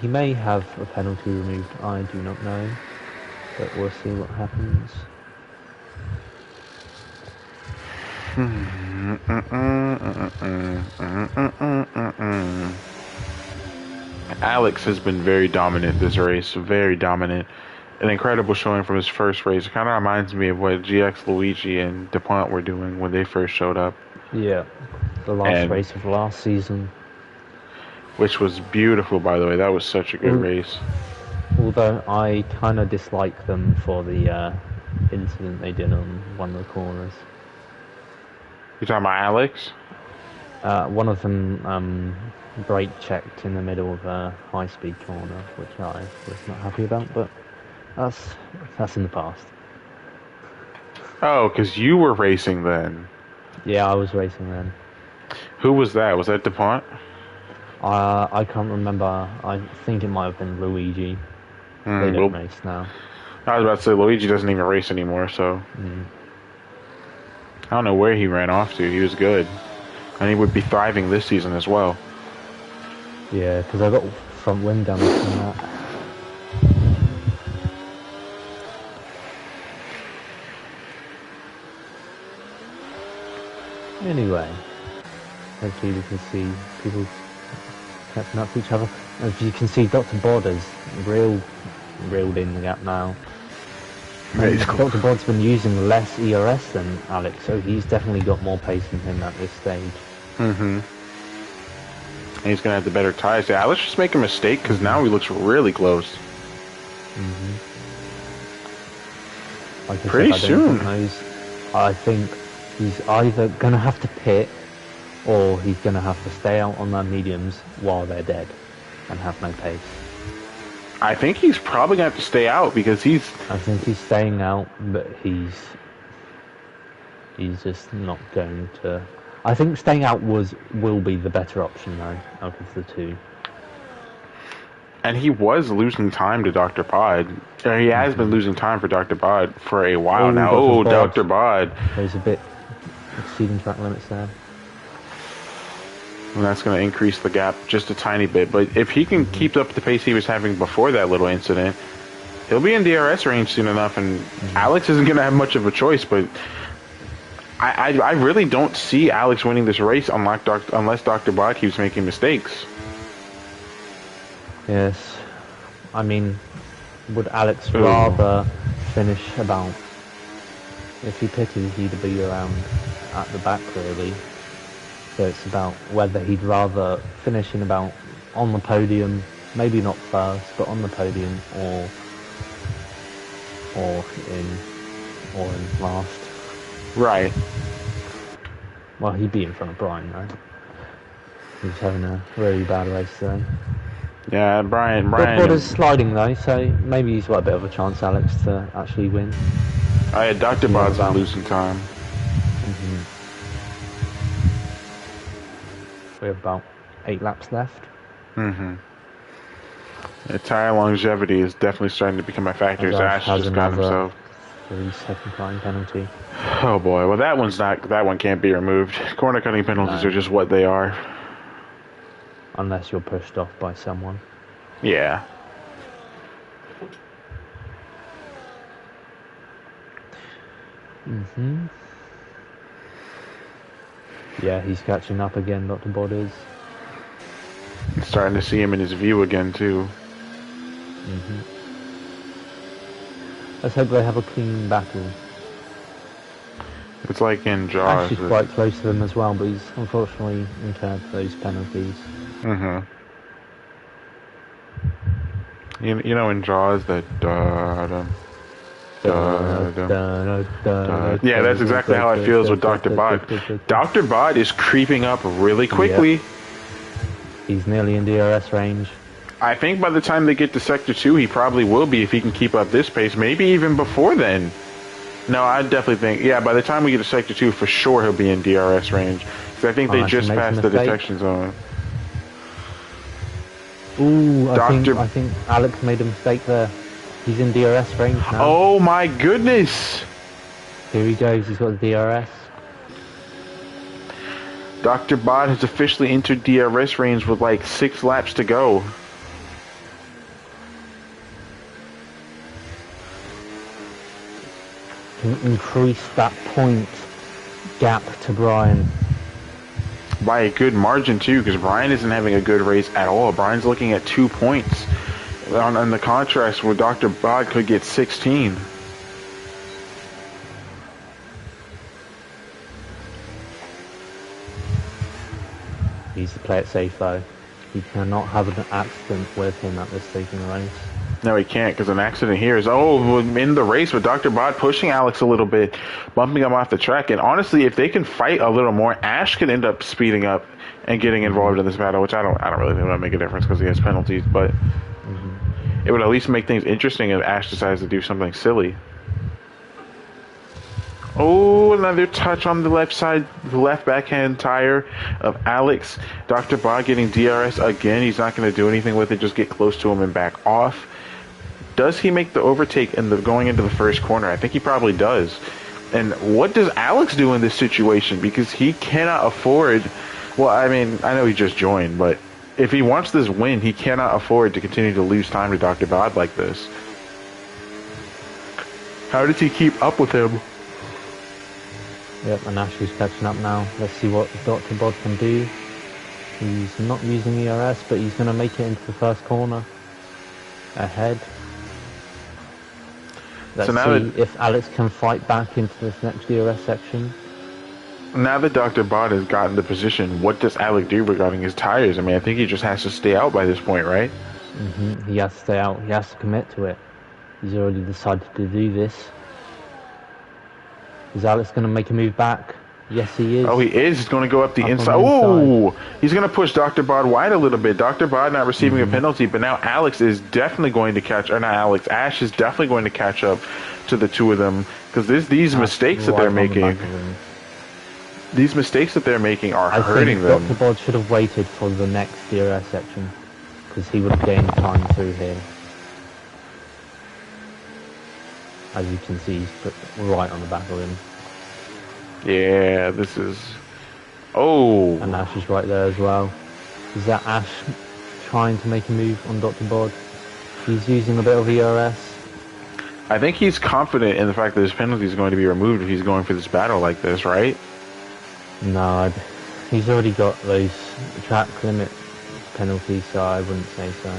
[SPEAKER 2] he may have a penalty removed, I do not know. But we'll see what happens.
[SPEAKER 1] Alex has been very dominant this race, very dominant. An incredible showing from his first race. It kind of reminds me of what GX Luigi and DuPont were doing when they first showed up.
[SPEAKER 2] Yeah, the last race of last season.
[SPEAKER 1] Which was beautiful, by the way. That was such a good race.
[SPEAKER 2] Although I kind of dislike them for the incident they did on one of the corners.
[SPEAKER 1] You talking about Alex?
[SPEAKER 2] One of them brake checked in the middle of a high-speed corner, which I was not happy about, but that's in the past.
[SPEAKER 1] Oh, because you were racing then.
[SPEAKER 2] Yeah, I was racing then.
[SPEAKER 1] Who was that? Was that DuPont?
[SPEAKER 2] I can't remember. I think it might have been Luigi. They don't race now.
[SPEAKER 1] I was about to say, Luigi doesn't even race anymore, so... I don't know where he ran off to. He was good. And he would be thriving this season as well.
[SPEAKER 2] Yeah, because I got front wing damage from that. Anyway, hopefully we can see people catching up to each other. As you can see, Dr. Bod has reeled in the gap now. Dr. Bod's been using less ERS than Alex, so he's definitely got more pace than him at this stage.
[SPEAKER 1] And he's going to have the better tires. Yeah, let's just make a mistake, because now he looks really close.
[SPEAKER 2] Like
[SPEAKER 1] Pretty soon.
[SPEAKER 2] I think he's either going to have to pit, or he's going to have to stay out on their mediums while they're dead, and have no pace.
[SPEAKER 1] I think he's probably going to have to stay out because
[SPEAKER 2] I think he's staying out, but he's just not going to... I think staying out will be the better option, though, out of the two.
[SPEAKER 1] And he was losing time to Dr. Bod. Or he has been losing time for Dr. Bod for a while now. Oh, Dr. Bod.
[SPEAKER 2] There's a bit exceeding track limits there.
[SPEAKER 1] And that's going to increase the gap just a tiny bit. But if he can keep up the pace he was having before that little incident, he'll be in DRS range soon enough. And Alex isn't going to have much of a choice. But I really don't see Alex winning this race unless Dr. Bod keeps making mistakes.
[SPEAKER 2] Yes. I mean, would Alex rather finish about... If he pitted, he'd be around at the back, really. So it's about whether he'd rather finish in about on the podium, maybe not first, but on the podium, or in last.
[SPEAKER 1] Right.
[SPEAKER 2] Well, he'd be in front of Brian, though. He's having a really bad race today.
[SPEAKER 1] Yeah, Brian.
[SPEAKER 2] But is sliding though, so maybe he's got a bit of a chance, Alex, to actually win.
[SPEAKER 1] Oh yeah, Dr. Bod's losing time.
[SPEAKER 2] We have about 8 laps left.
[SPEAKER 1] Mm-hmm. The tire longevity is definitely starting to become a factor.
[SPEAKER 2] As
[SPEAKER 1] So
[SPEAKER 2] Ash
[SPEAKER 1] Ash
[SPEAKER 2] has
[SPEAKER 1] just got
[SPEAKER 2] another
[SPEAKER 1] himself.
[SPEAKER 2] 3-second time penalty.
[SPEAKER 1] Oh boy. Well, that one's not. That one can't be removed. Corner cutting penalties
[SPEAKER 2] No.
[SPEAKER 1] are just what they are.
[SPEAKER 2] Unless you're pushed off by someone.
[SPEAKER 1] Yeah.
[SPEAKER 2] Mm-hmm. Yeah, he's catching up again, Dr. Bod is.
[SPEAKER 1] Starting to see him in his view again too.
[SPEAKER 2] Mm-hmm. Let's hope they have a clean battle.
[SPEAKER 1] It's like in Jaws.
[SPEAKER 2] Ash is quite close to him as well, but he's unfortunately incurred those penalties.
[SPEAKER 1] Mm-hmm. You know in Jaws that yeah, that's exactly how it feels with Dr. Bod. Dr. Bod is creeping up really quickly.
[SPEAKER 2] Yep. He's nearly in DRS range.
[SPEAKER 1] I think by the time they get to Sector 2, he probably will be if he can keep up this pace. Maybe even before then. No, I definitely think, yeah, by the time we get to Sector 2, for sure he'll be in DRS range. Because I think they just passed the detection zone.
[SPEAKER 2] Ooh, I think Alex made a mistake there. He's in DRS range now.
[SPEAKER 1] Oh my goodness!
[SPEAKER 2] Here he goes, he's got the DRS.
[SPEAKER 1] Dr. Bod has officially entered DRS range with like 6 laps to go.
[SPEAKER 2] Can increase that point gap to Brian.
[SPEAKER 1] By a good margin too, because Brian isn't having a good race at all. Brian's looking at 2 points. On the contrast where Dr. Bod could get 16.
[SPEAKER 2] Needs to play it safe though. He cannot have an accident with him at this stage in the race.
[SPEAKER 1] No, he can't, because an accident here is, in the race with Dr. Bod pushing Alex a little bit, bumping him off the track. And honestly, if they can fight a little more, Ash could end up speeding up and getting involved in this battle, which I don't really think that'll make a difference because he has penalties, but it would at least make things interesting if Ash decides to do something silly. Oh, another touch on the left side, the left backhand tire of Alex. Dr. Bod getting DRS again. He's not going to do anything with it, just get close to him and back off. Does he make the overtake in the going into the first corner? I think he probably does. And what does Alex do in this situation? Because he cannot afford... Well, I mean, I know he just joined, but if he wants this win, he cannot afford to continue to lose time to Dr. Bod like this. How does he keep up with him?
[SPEAKER 2] Yep, and Ash is catching up now. Let's see what Dr. Bod can do. He's not using ERS, but he's going to make it into the first corner. Ahead. Let's see if Alex can fight back into this next DRS section.
[SPEAKER 1] Now that Dr. Bod has gotten the position, what does Alex do regarding his tires? I mean, I think he just has to stay out by this point, right?
[SPEAKER 2] He has to stay out. He has to commit to it. He's already decided to do this. Is Alex going to make a move back? Yes, he is.
[SPEAKER 1] Oh, he is. He's going to go up the inside. Oh, he's going to push Dr. Bod wide a little bit. Dr. Bod not receiving a penalty, but now Alex is definitely going to catch, or not Alex, Ash is definitely going to catch up to the two of them, because these mistakes that they're making, these mistakes that they're making are hurting them.
[SPEAKER 2] Dr. Bod should have waited for the next DRS section, because he would have gained time through here. As you can see, he's put right on the back of him.
[SPEAKER 1] Yeah, this is... Oh!
[SPEAKER 2] And Ash is right there as well. Is that Ash trying to make a move on Dr. Bod? He's using a bit of ERS.
[SPEAKER 1] I think he's confident in the fact that his penalty is going to be removed if he's going for this battle like this, right?
[SPEAKER 2] No, he's already got those track limit penalties, so I wouldn't say so.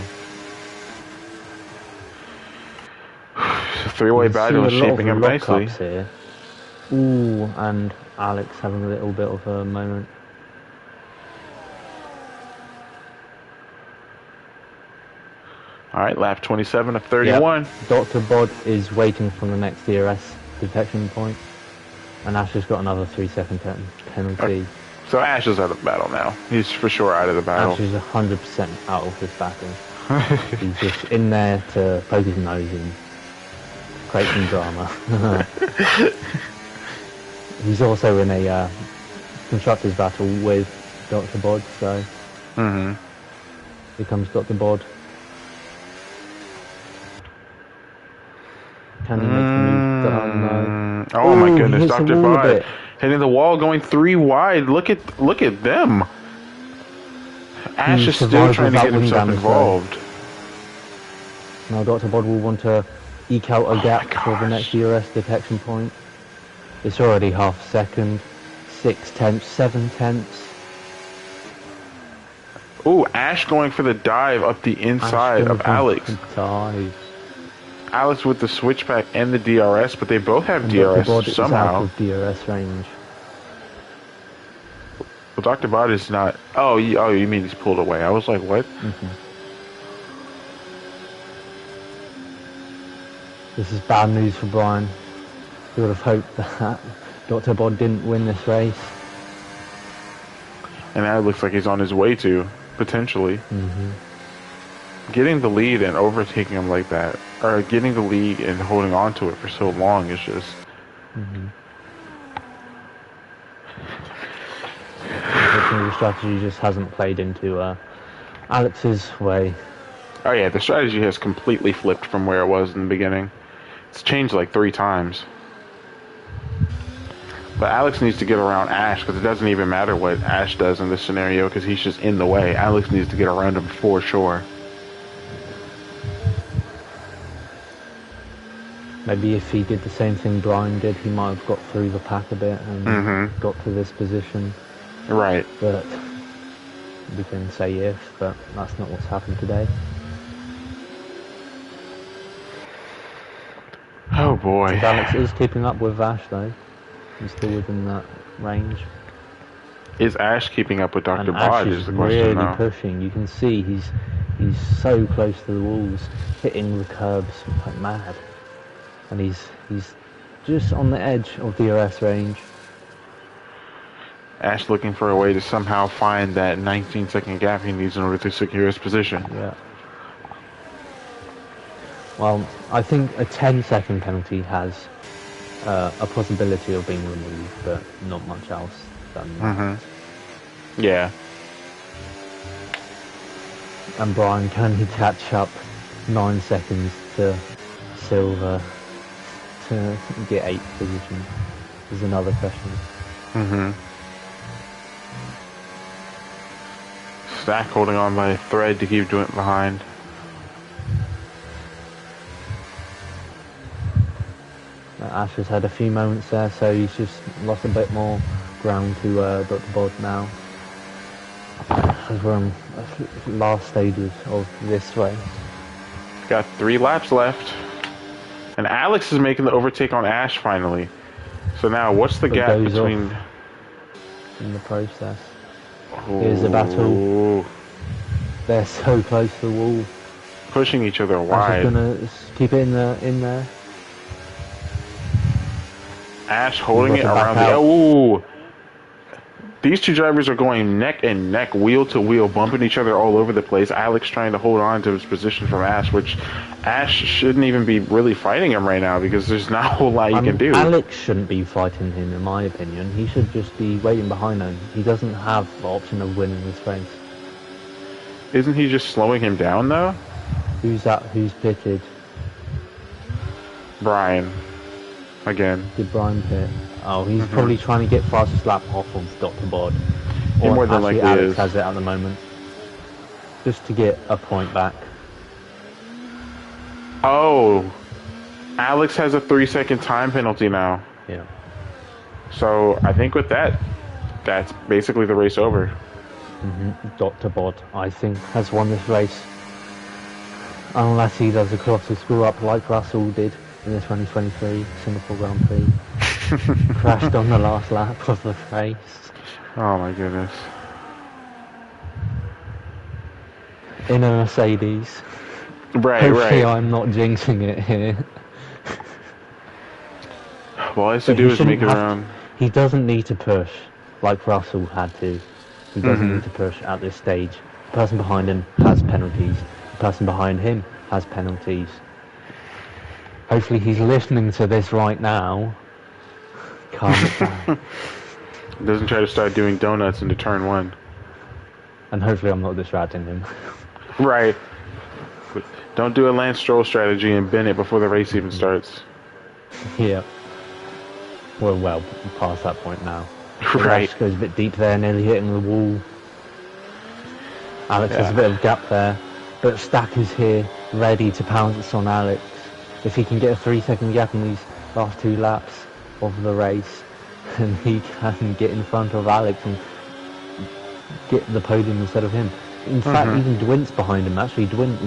[SPEAKER 1] Three-way battle is shaping up nicely.
[SPEAKER 2] Here. Ooh, and Alex having a little bit of a moment.
[SPEAKER 1] Alright, lap 27 of 31.
[SPEAKER 2] Yep. Dr. Bod is waiting for the next DRS detection point. And Ash has got another 3-second penalty.
[SPEAKER 1] Okay. So Ash is out of the battle now. He's for sure out of the battle.
[SPEAKER 2] Ash is 100% out of this battle. He's just in there to poke his nose and create some drama. He's also in a constructors battle with Dr. Bod, so... Here comes Dr. Bod. Can he make the move down? No.
[SPEAKER 1] Oh my goodness,
[SPEAKER 2] he hits the
[SPEAKER 1] Dr.
[SPEAKER 2] wall a
[SPEAKER 1] Bod
[SPEAKER 2] bit.
[SPEAKER 1] hitting the wall, going 3 wide. Look at them. Ash is still
[SPEAKER 2] survived
[SPEAKER 1] trying to
[SPEAKER 2] without
[SPEAKER 1] get
[SPEAKER 2] wing
[SPEAKER 1] himself
[SPEAKER 2] damage,
[SPEAKER 1] involved.
[SPEAKER 2] Now Dr. Bod will want to eke out a gap for the next DRS detection point. It's already half a second. 6 tenths, 7 tenths.
[SPEAKER 1] Ooh, Ash going for the dive up the inside of Alex.
[SPEAKER 2] Dive.
[SPEAKER 1] Alex with the switchback and the DRS, but they both have
[SPEAKER 2] And
[SPEAKER 1] DRS
[SPEAKER 2] Dr. Bod
[SPEAKER 1] somehow.
[SPEAKER 2] is out of DRS range.
[SPEAKER 1] Well, Dr. Bod is not... Oh, you mean he's pulled away. I was like, what?
[SPEAKER 2] This is bad news for Brian. He would have hoped that Dr. Bod didn't win this race.
[SPEAKER 1] And now it looks like he's on his way to, potentially. Getting the lead and overtaking him like that, or getting the lead and holding on to it for so long is just...
[SPEAKER 2] Unfortunately, the strategy just hasn't played into Alex's way.
[SPEAKER 1] Oh yeah, the strategy has completely flipped from where it was in the beginning. It's changed like 3 times. But Alex needs to get around Ash, because it doesn't even matter what Ash does in this scenario, because he's just in the way. Alex needs to get around him for sure.
[SPEAKER 2] Maybe if he did the same thing Brian did, he might have got through the pack a bit and got to this position.
[SPEAKER 1] Right.
[SPEAKER 2] But we can say if, but that's not what's happened today.
[SPEAKER 1] Oh boy.
[SPEAKER 2] Alex is keeping up with Ash though. He's still within that range.
[SPEAKER 1] Is Ash keeping up with Dr.
[SPEAKER 2] And
[SPEAKER 1] Bod
[SPEAKER 2] Ash
[SPEAKER 1] is
[SPEAKER 2] is
[SPEAKER 1] the question
[SPEAKER 2] really
[SPEAKER 1] now.
[SPEAKER 2] pushing. You can see he's so close to the walls, hitting the curbs like mad. And he's just on the edge of DRS range.
[SPEAKER 1] Ash looking for a way to somehow find that 19-second gap he needs in order to secure his position.
[SPEAKER 2] Yeah. Well, I think a 10-second penalty has a possibility of being removed, but not much else than that.
[SPEAKER 1] Yeah.
[SPEAKER 2] And Brian, can he catch up 9 seconds to Silver to get 8th position? Is another question.
[SPEAKER 1] Stack holding on by a thread to keep doing it behind.
[SPEAKER 2] Ash has had a few moments there, so he's just lost a bit more ground to Dr. Bod now. As we're on the last stages of this race.
[SPEAKER 1] Got 3 laps left. And Alex is making the overtake on Ash finally. So now what's the gap
[SPEAKER 2] goes
[SPEAKER 1] between...
[SPEAKER 2] off in the process. Here's the battle.
[SPEAKER 1] Ooh.
[SPEAKER 2] They're so close to the wall.
[SPEAKER 1] Pushing each other
[SPEAKER 2] Ash
[SPEAKER 1] wide.
[SPEAKER 2] is gonna keep it in there.
[SPEAKER 1] Ash holding
[SPEAKER 2] He's
[SPEAKER 1] it
[SPEAKER 2] got to
[SPEAKER 1] around
[SPEAKER 2] back
[SPEAKER 1] the...
[SPEAKER 2] out.
[SPEAKER 1] Ooh! These two drivers are going neck and neck, wheel to wheel, bumping each other all over the place. Alex trying to hold on to his position from Ash, which Ash shouldn't even be really fighting him right now because there's not a whole lot you can do.
[SPEAKER 2] Alex shouldn't be fighting him, in my opinion. He should just be waiting behind him. He doesn't have the option of winning this race.
[SPEAKER 1] Isn't he just slowing him down, though?
[SPEAKER 2] Who's that? Who's pitted?
[SPEAKER 1] Brian. Again.
[SPEAKER 2] Did Brian pit? Oh, he's probably trying to get fastest lap off of Dr. Bod.
[SPEAKER 1] He more than
[SPEAKER 2] actually,
[SPEAKER 1] likely
[SPEAKER 2] Alex
[SPEAKER 1] is.
[SPEAKER 2] has it at the moment. Just to get a point back.
[SPEAKER 1] Oh! Alex has a 3-second time penalty now.
[SPEAKER 2] Yeah.
[SPEAKER 1] So, I think with that, that's basically the race over.
[SPEAKER 2] Dr. Bod, I think, has won this race. Unless he does a colossal screw up like Russell did in the 2023 Singapore Grand Prix. Crashed on the last lap of the race.
[SPEAKER 1] Oh my goodness.
[SPEAKER 2] In a Mercedes.
[SPEAKER 1] Right,
[SPEAKER 2] Hopefully
[SPEAKER 1] right.
[SPEAKER 2] I'm not jinxing it here.
[SPEAKER 1] Well, all he has to do is make it
[SPEAKER 2] have
[SPEAKER 1] around.
[SPEAKER 2] He doesn't need to push like Russell had to. He doesn't need to push at this stage. The person behind him has penalties. The person behind him has penalties. Hopefully he's listening to this right now. Calm it down.
[SPEAKER 1] Doesn't try to start doing donuts into turn 1.
[SPEAKER 2] And hopefully I'm not distracting him.
[SPEAKER 1] Right. Don't do a Lance Stroll strategy and bin it before the race even starts.
[SPEAKER 2] Yeah. Well, past that point now. The
[SPEAKER 1] Right.
[SPEAKER 2] rash goes a bit deep there, nearly hitting the wall. Alex has a bit of gap there, but Stack is here, ready to pounce on Alex. If he can get a 3-second gap in these last 2 laps of the race, and he can get in front of Alex and get the podium instead of him. In fact, even Dwint's behind him. Actually, Dwint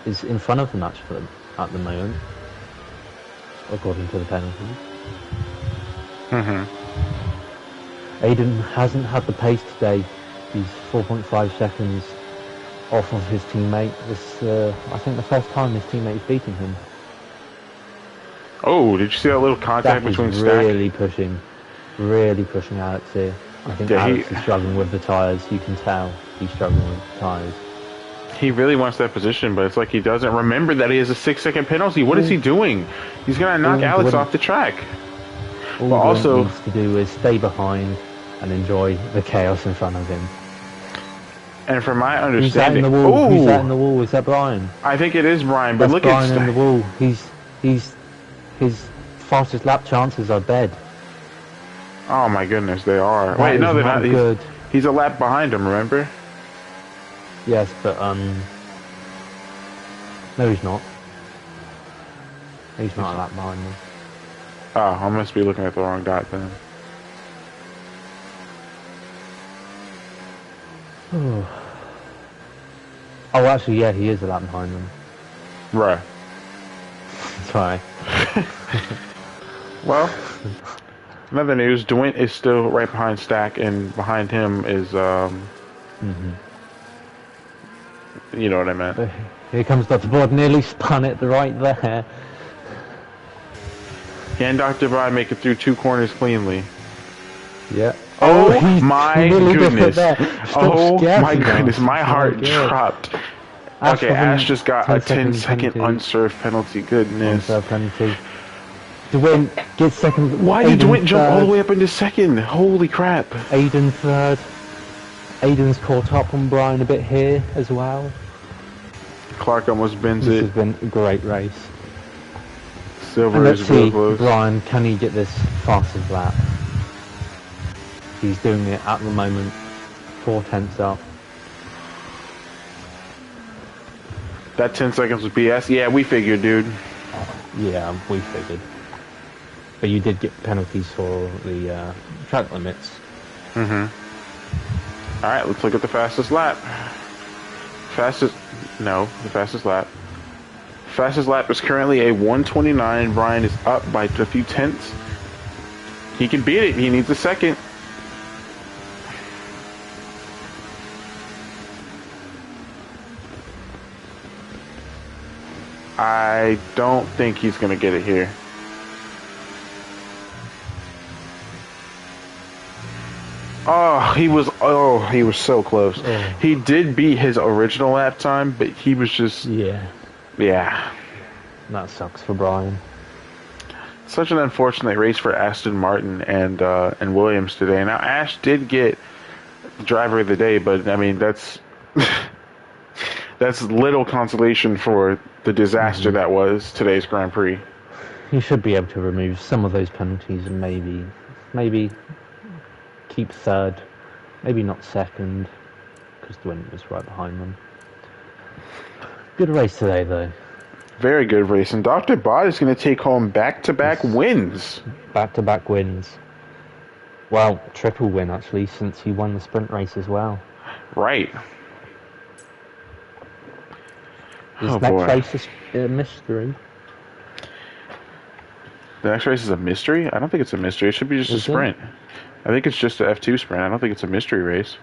[SPEAKER 2] is in front of the match for them at the moment, according to the penalties. Aiden hasn't had the pace today. He's 4.5 seconds off of his teammate. This, I think, the first time his teammate is beating him.
[SPEAKER 1] Oh, did you see that little contact between Stack?
[SPEAKER 2] Really pushing Alex here. I think Alex is struggling with the tyres. You can tell he's struggling with the tyres.
[SPEAKER 1] He really wants that position, but it's like he doesn't remember that he has a 6-second penalty. What is he doing? He's gonna knock Alex off the track.
[SPEAKER 2] All he needs to do is stay behind and enjoy the chaos in front of him.
[SPEAKER 1] And from my understanding,
[SPEAKER 2] who's that in the wall? Is that Brian?
[SPEAKER 1] I think it is Brian. But
[SPEAKER 2] That's
[SPEAKER 1] look
[SPEAKER 2] Brian
[SPEAKER 1] at
[SPEAKER 2] in the wall. His fastest lap chances are dead.
[SPEAKER 1] Oh my goodness, they are. Wait, no, they're not.
[SPEAKER 2] Good.
[SPEAKER 1] He's a lap behind him. Remember?
[SPEAKER 2] Yes, but no, he's not. He's not a lap behind him.
[SPEAKER 1] Oh, I must be looking at the wrong dot then.
[SPEAKER 2] Oh, actually, yeah, he is a lap behind them.
[SPEAKER 1] Right.
[SPEAKER 2] Sorry.
[SPEAKER 1] Well, another news, Dwint is still right behind Stack, and behind him is, you know what I meant.
[SPEAKER 2] Here comes Dr. Board, nearly spun it right there.
[SPEAKER 1] Can Dr. Bod make it through 2 corners cleanly?
[SPEAKER 2] Yeah.
[SPEAKER 1] Oh my goodness. Oh my goodness, my heart dropped. Okay, Ash just got a 10-second unserved penalty. Goodness.
[SPEAKER 2] Unserved penalty. Dwint gets second.
[SPEAKER 1] Why did Dwint jump all the way up into second? Holy crap.
[SPEAKER 2] Aiden third. Aiden's caught up on Brian a bit here as well.
[SPEAKER 1] Clark almost bends it.
[SPEAKER 2] This has been a great race.
[SPEAKER 1] Silver is real close.
[SPEAKER 2] Brian, can he get this fastest lap? He's doing it at the moment. 4 tenths up.
[SPEAKER 1] That 10 seconds was BS? Yeah, we figured, dude.
[SPEAKER 2] Yeah, we figured. But you did get penalties for the track limits.
[SPEAKER 1] Alright, let's look at the fastest lap. The fastest lap. Fastest lap is currently a 1:29. Brian is up by a few tenths. He can beat it. He needs a second. I don't think he's going to get it here. He was so close. He did beat his original lap time, but he was just... Yeah.
[SPEAKER 2] That sucks for Brian.
[SPEAKER 1] Such an unfortunate race for Aston Martin and Williams today. Now, Ash did get driver of the day, but, I mean, that's... that's little consolation for the disaster that was today's Grand Prix.
[SPEAKER 2] He should be able to remove some of those penalties and maybe keep third, maybe not second, because Dwint was right behind them. Good race today, though.
[SPEAKER 1] Very good race, and Dr. Bod is going to take home back-to-back wins.
[SPEAKER 2] Back-to-back wins. Well, triple win, actually, since he won the sprint race as well.
[SPEAKER 1] Right.
[SPEAKER 2] This next race is a mystery.
[SPEAKER 1] The next race is a mystery? I don't think it's a mystery. It should be just a sprint. I think it's just the F2 sprint. I don't think it's a mystery race.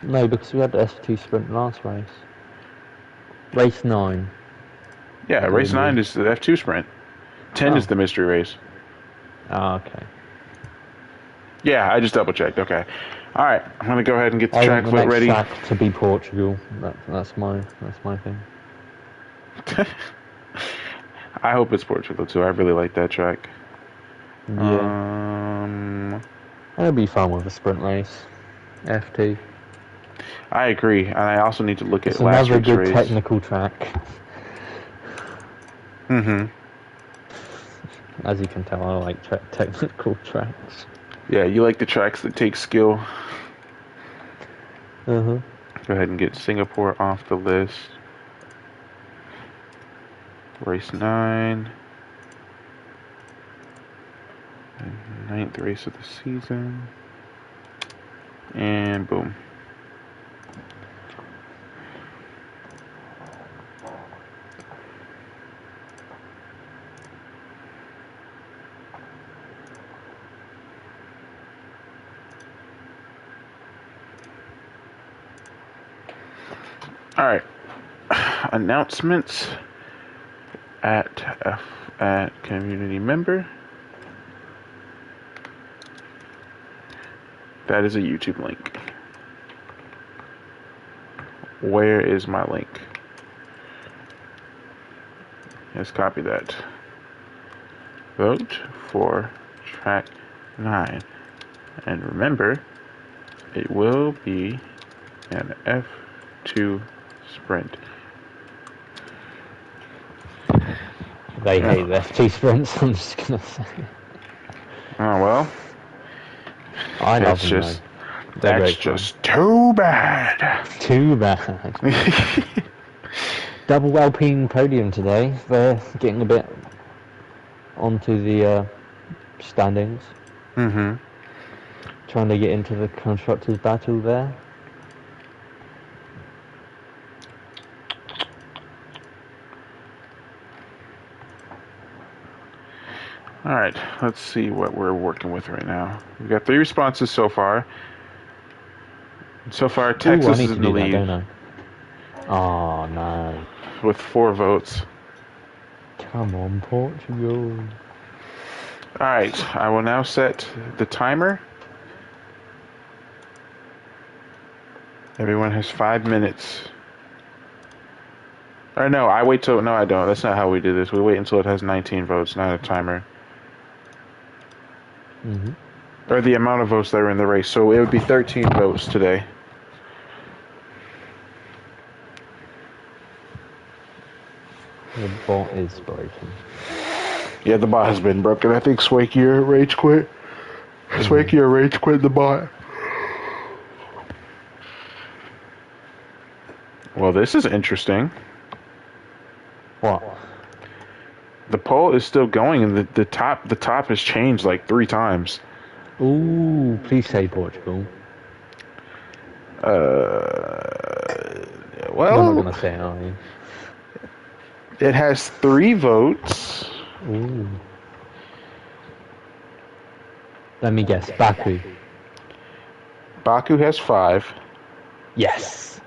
[SPEAKER 2] No, because we had the F2 sprint last race. Race 9.
[SPEAKER 1] Yeah, race 9 is the F2 sprint. 10 is the mystery race.
[SPEAKER 2] Oh, okay.
[SPEAKER 1] Yeah, I just double-checked. Okay. All right, I'm going to go ahead and get the track foot ready.
[SPEAKER 2] Track to be Portugal. That's my thing.
[SPEAKER 1] I hope it's Portugal too. I really like that track.
[SPEAKER 2] Yeah. It'll be fun with a sprint race. F2.
[SPEAKER 1] I agree, and I also need to look
[SPEAKER 2] It's
[SPEAKER 1] at last
[SPEAKER 2] another
[SPEAKER 1] week's
[SPEAKER 2] good
[SPEAKER 1] race.
[SPEAKER 2] technical track.
[SPEAKER 1] Mm-hmm.
[SPEAKER 2] As you can tell, I like technical tracks.
[SPEAKER 1] Yeah, you like the tracks that take skill.
[SPEAKER 2] Uh-huh.
[SPEAKER 1] Go ahead and get Singapore off the list. Race 9. And 9th race of the season. And boom. All right. Announcements at community member. That is a YouTube link. Where is my link? Let's copy that. Vote for track 9. And remember, it will be an F2 sprint.
[SPEAKER 2] They hate the FT sprints, I'm just gonna say.
[SPEAKER 1] Oh well.
[SPEAKER 2] I love them, though. They're
[SPEAKER 1] That's
[SPEAKER 2] great fun.
[SPEAKER 1] just too bad.
[SPEAKER 2] Too bad. Double Alpine podium today. They're getting a bit onto the standings.
[SPEAKER 1] Mm-hmm.
[SPEAKER 2] Trying to get into the constructors' battle there.
[SPEAKER 1] All right, let's see what we're working with right now. We've got 3 responses so far. So far, Texas is in the lead.
[SPEAKER 2] Don't I? Oh no!
[SPEAKER 1] With 4 votes.
[SPEAKER 2] Come on, Portugal.
[SPEAKER 1] All right, I will now set the timer. Everyone has 5 minutes. Or no, I wait till... No, I don't. That's not how we do this. We wait until it has 19 votes, not a timer.
[SPEAKER 2] Mm-hmm.
[SPEAKER 1] Or the amount of votes that are in the race. So it would be 13 votes today.
[SPEAKER 2] The bot is broken.
[SPEAKER 1] Yeah, the bot has been broken. I think Swakier rage quit. Swakier rage quit the bot. Well, this is interesting.
[SPEAKER 2] What?
[SPEAKER 1] The poll is still going, and the top has changed like 3 times.
[SPEAKER 2] Ooh, please say Portugal.
[SPEAKER 1] Well,
[SPEAKER 2] You're not gonna say it, are you?
[SPEAKER 1] It has 3 votes.
[SPEAKER 2] Ooh. Let me guess. Baku.
[SPEAKER 1] Baku has 5.
[SPEAKER 2] Yes.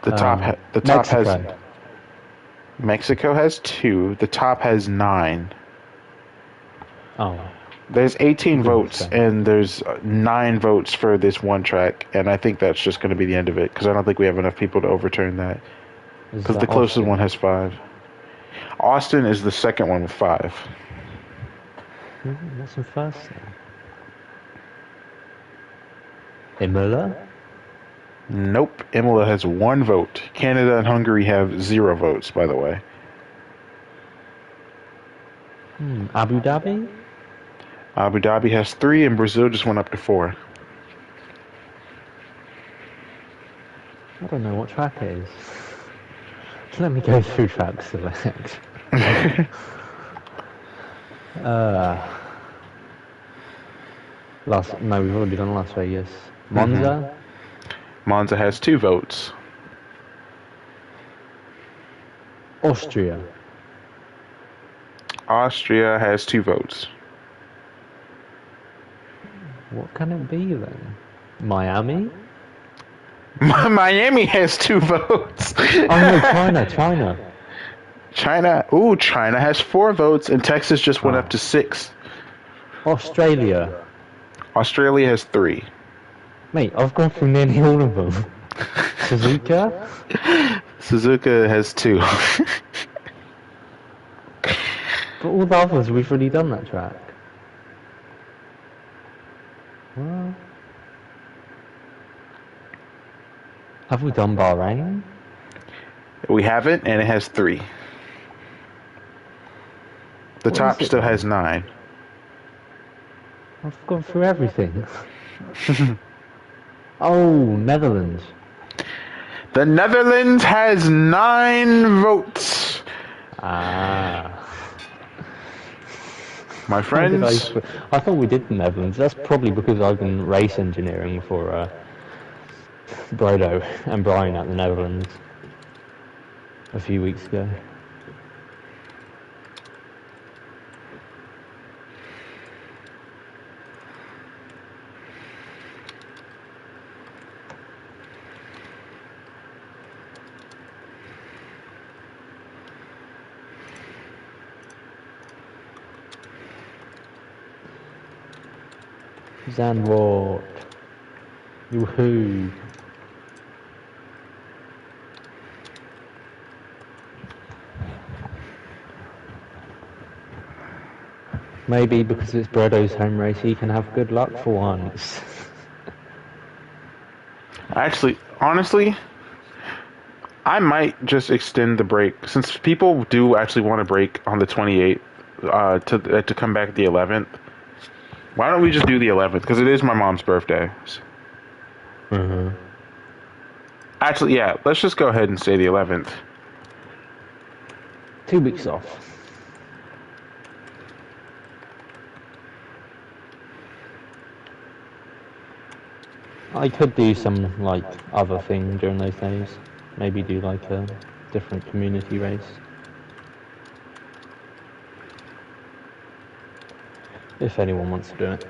[SPEAKER 1] The top
[SPEAKER 2] Mexico.
[SPEAKER 1] has Mexico has 2. The top has 9.
[SPEAKER 2] Oh.
[SPEAKER 1] There's 18
[SPEAKER 2] Good
[SPEAKER 1] votes,
[SPEAKER 2] stuff.
[SPEAKER 1] and there's 9 votes for this one track, and I think that's just going to be the end of it, because I don't think we have enough people to overturn that.
[SPEAKER 2] Is
[SPEAKER 1] Because
[SPEAKER 2] that
[SPEAKER 1] the closest
[SPEAKER 2] Austin?
[SPEAKER 1] one has 5. Austin is the second one with 5.
[SPEAKER 2] What's the first then? Imola?
[SPEAKER 1] Nope. Imola has 1 vote. Canada and Hungary have 0 votes, by the way.
[SPEAKER 2] Abu Dhabi?
[SPEAKER 1] Abu Dhabi has 3, and Brazil just went up to 4.
[SPEAKER 2] I don't know what track it is. Let me go through track select. No, we've already done Las Vegas. Monza?
[SPEAKER 1] Monza has 2 votes.
[SPEAKER 2] Austria.
[SPEAKER 1] Austria has 2 votes.
[SPEAKER 2] What can it be then? Miami?
[SPEAKER 1] Miami has 2 votes.
[SPEAKER 2] Oh no, China.
[SPEAKER 1] China has 4 votes, and Texas just went up to 6.
[SPEAKER 2] Australia.
[SPEAKER 1] Australia has 3.
[SPEAKER 2] Mate, I've gone through nearly all of them. Suzuka?
[SPEAKER 1] Suzuka has 2.
[SPEAKER 2] But all the others, we've already done that track. Well, Have we done Bahrain?
[SPEAKER 1] We haven't, and it has 3. The
[SPEAKER 2] What
[SPEAKER 1] top
[SPEAKER 2] is it
[SPEAKER 1] still
[SPEAKER 2] then?
[SPEAKER 1] has 9.
[SPEAKER 2] I've gone through everything. Oh, Netherlands.
[SPEAKER 1] The Netherlands has 9 votes.
[SPEAKER 2] Ah.
[SPEAKER 1] My
[SPEAKER 2] How did
[SPEAKER 1] friends,
[SPEAKER 2] I thought we did the Netherlands. That's probably because I've been race engineering for Brodo and Brian at the Netherlands a few weeks ago. Zandvoort. Yoo-hoo. Maybe because it's Brodo's home race, he can have good luck for once.
[SPEAKER 1] actually, honestly, I might just extend the break since people do actually want to break on the 28th to come back the 11th. Why don't we just do the 11th? Because it is my mom's birthday.
[SPEAKER 2] Mm-hmm.
[SPEAKER 1] Actually, yeah, let's just go ahead and say the 11th.
[SPEAKER 2] 2 weeks off. I could do some, like, other thing during those days. Maybe do, like, a different community race. If anyone wants to do it.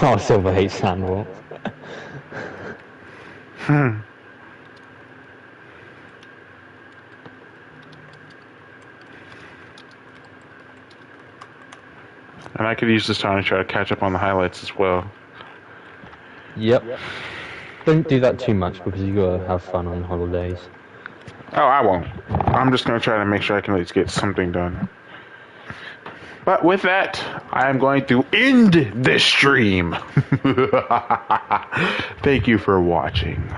[SPEAKER 2] Oh, Silver hates Sandwall.
[SPEAKER 1] And I could use this time to try to catch up on the highlights as well.
[SPEAKER 2] Yep. Don't do that too much because you gotta have fun on holidays.
[SPEAKER 1] Oh, I won't. I'm just going to try to make sure I can at least get something done. But with that, I am going to end this stream. Thank you for watching.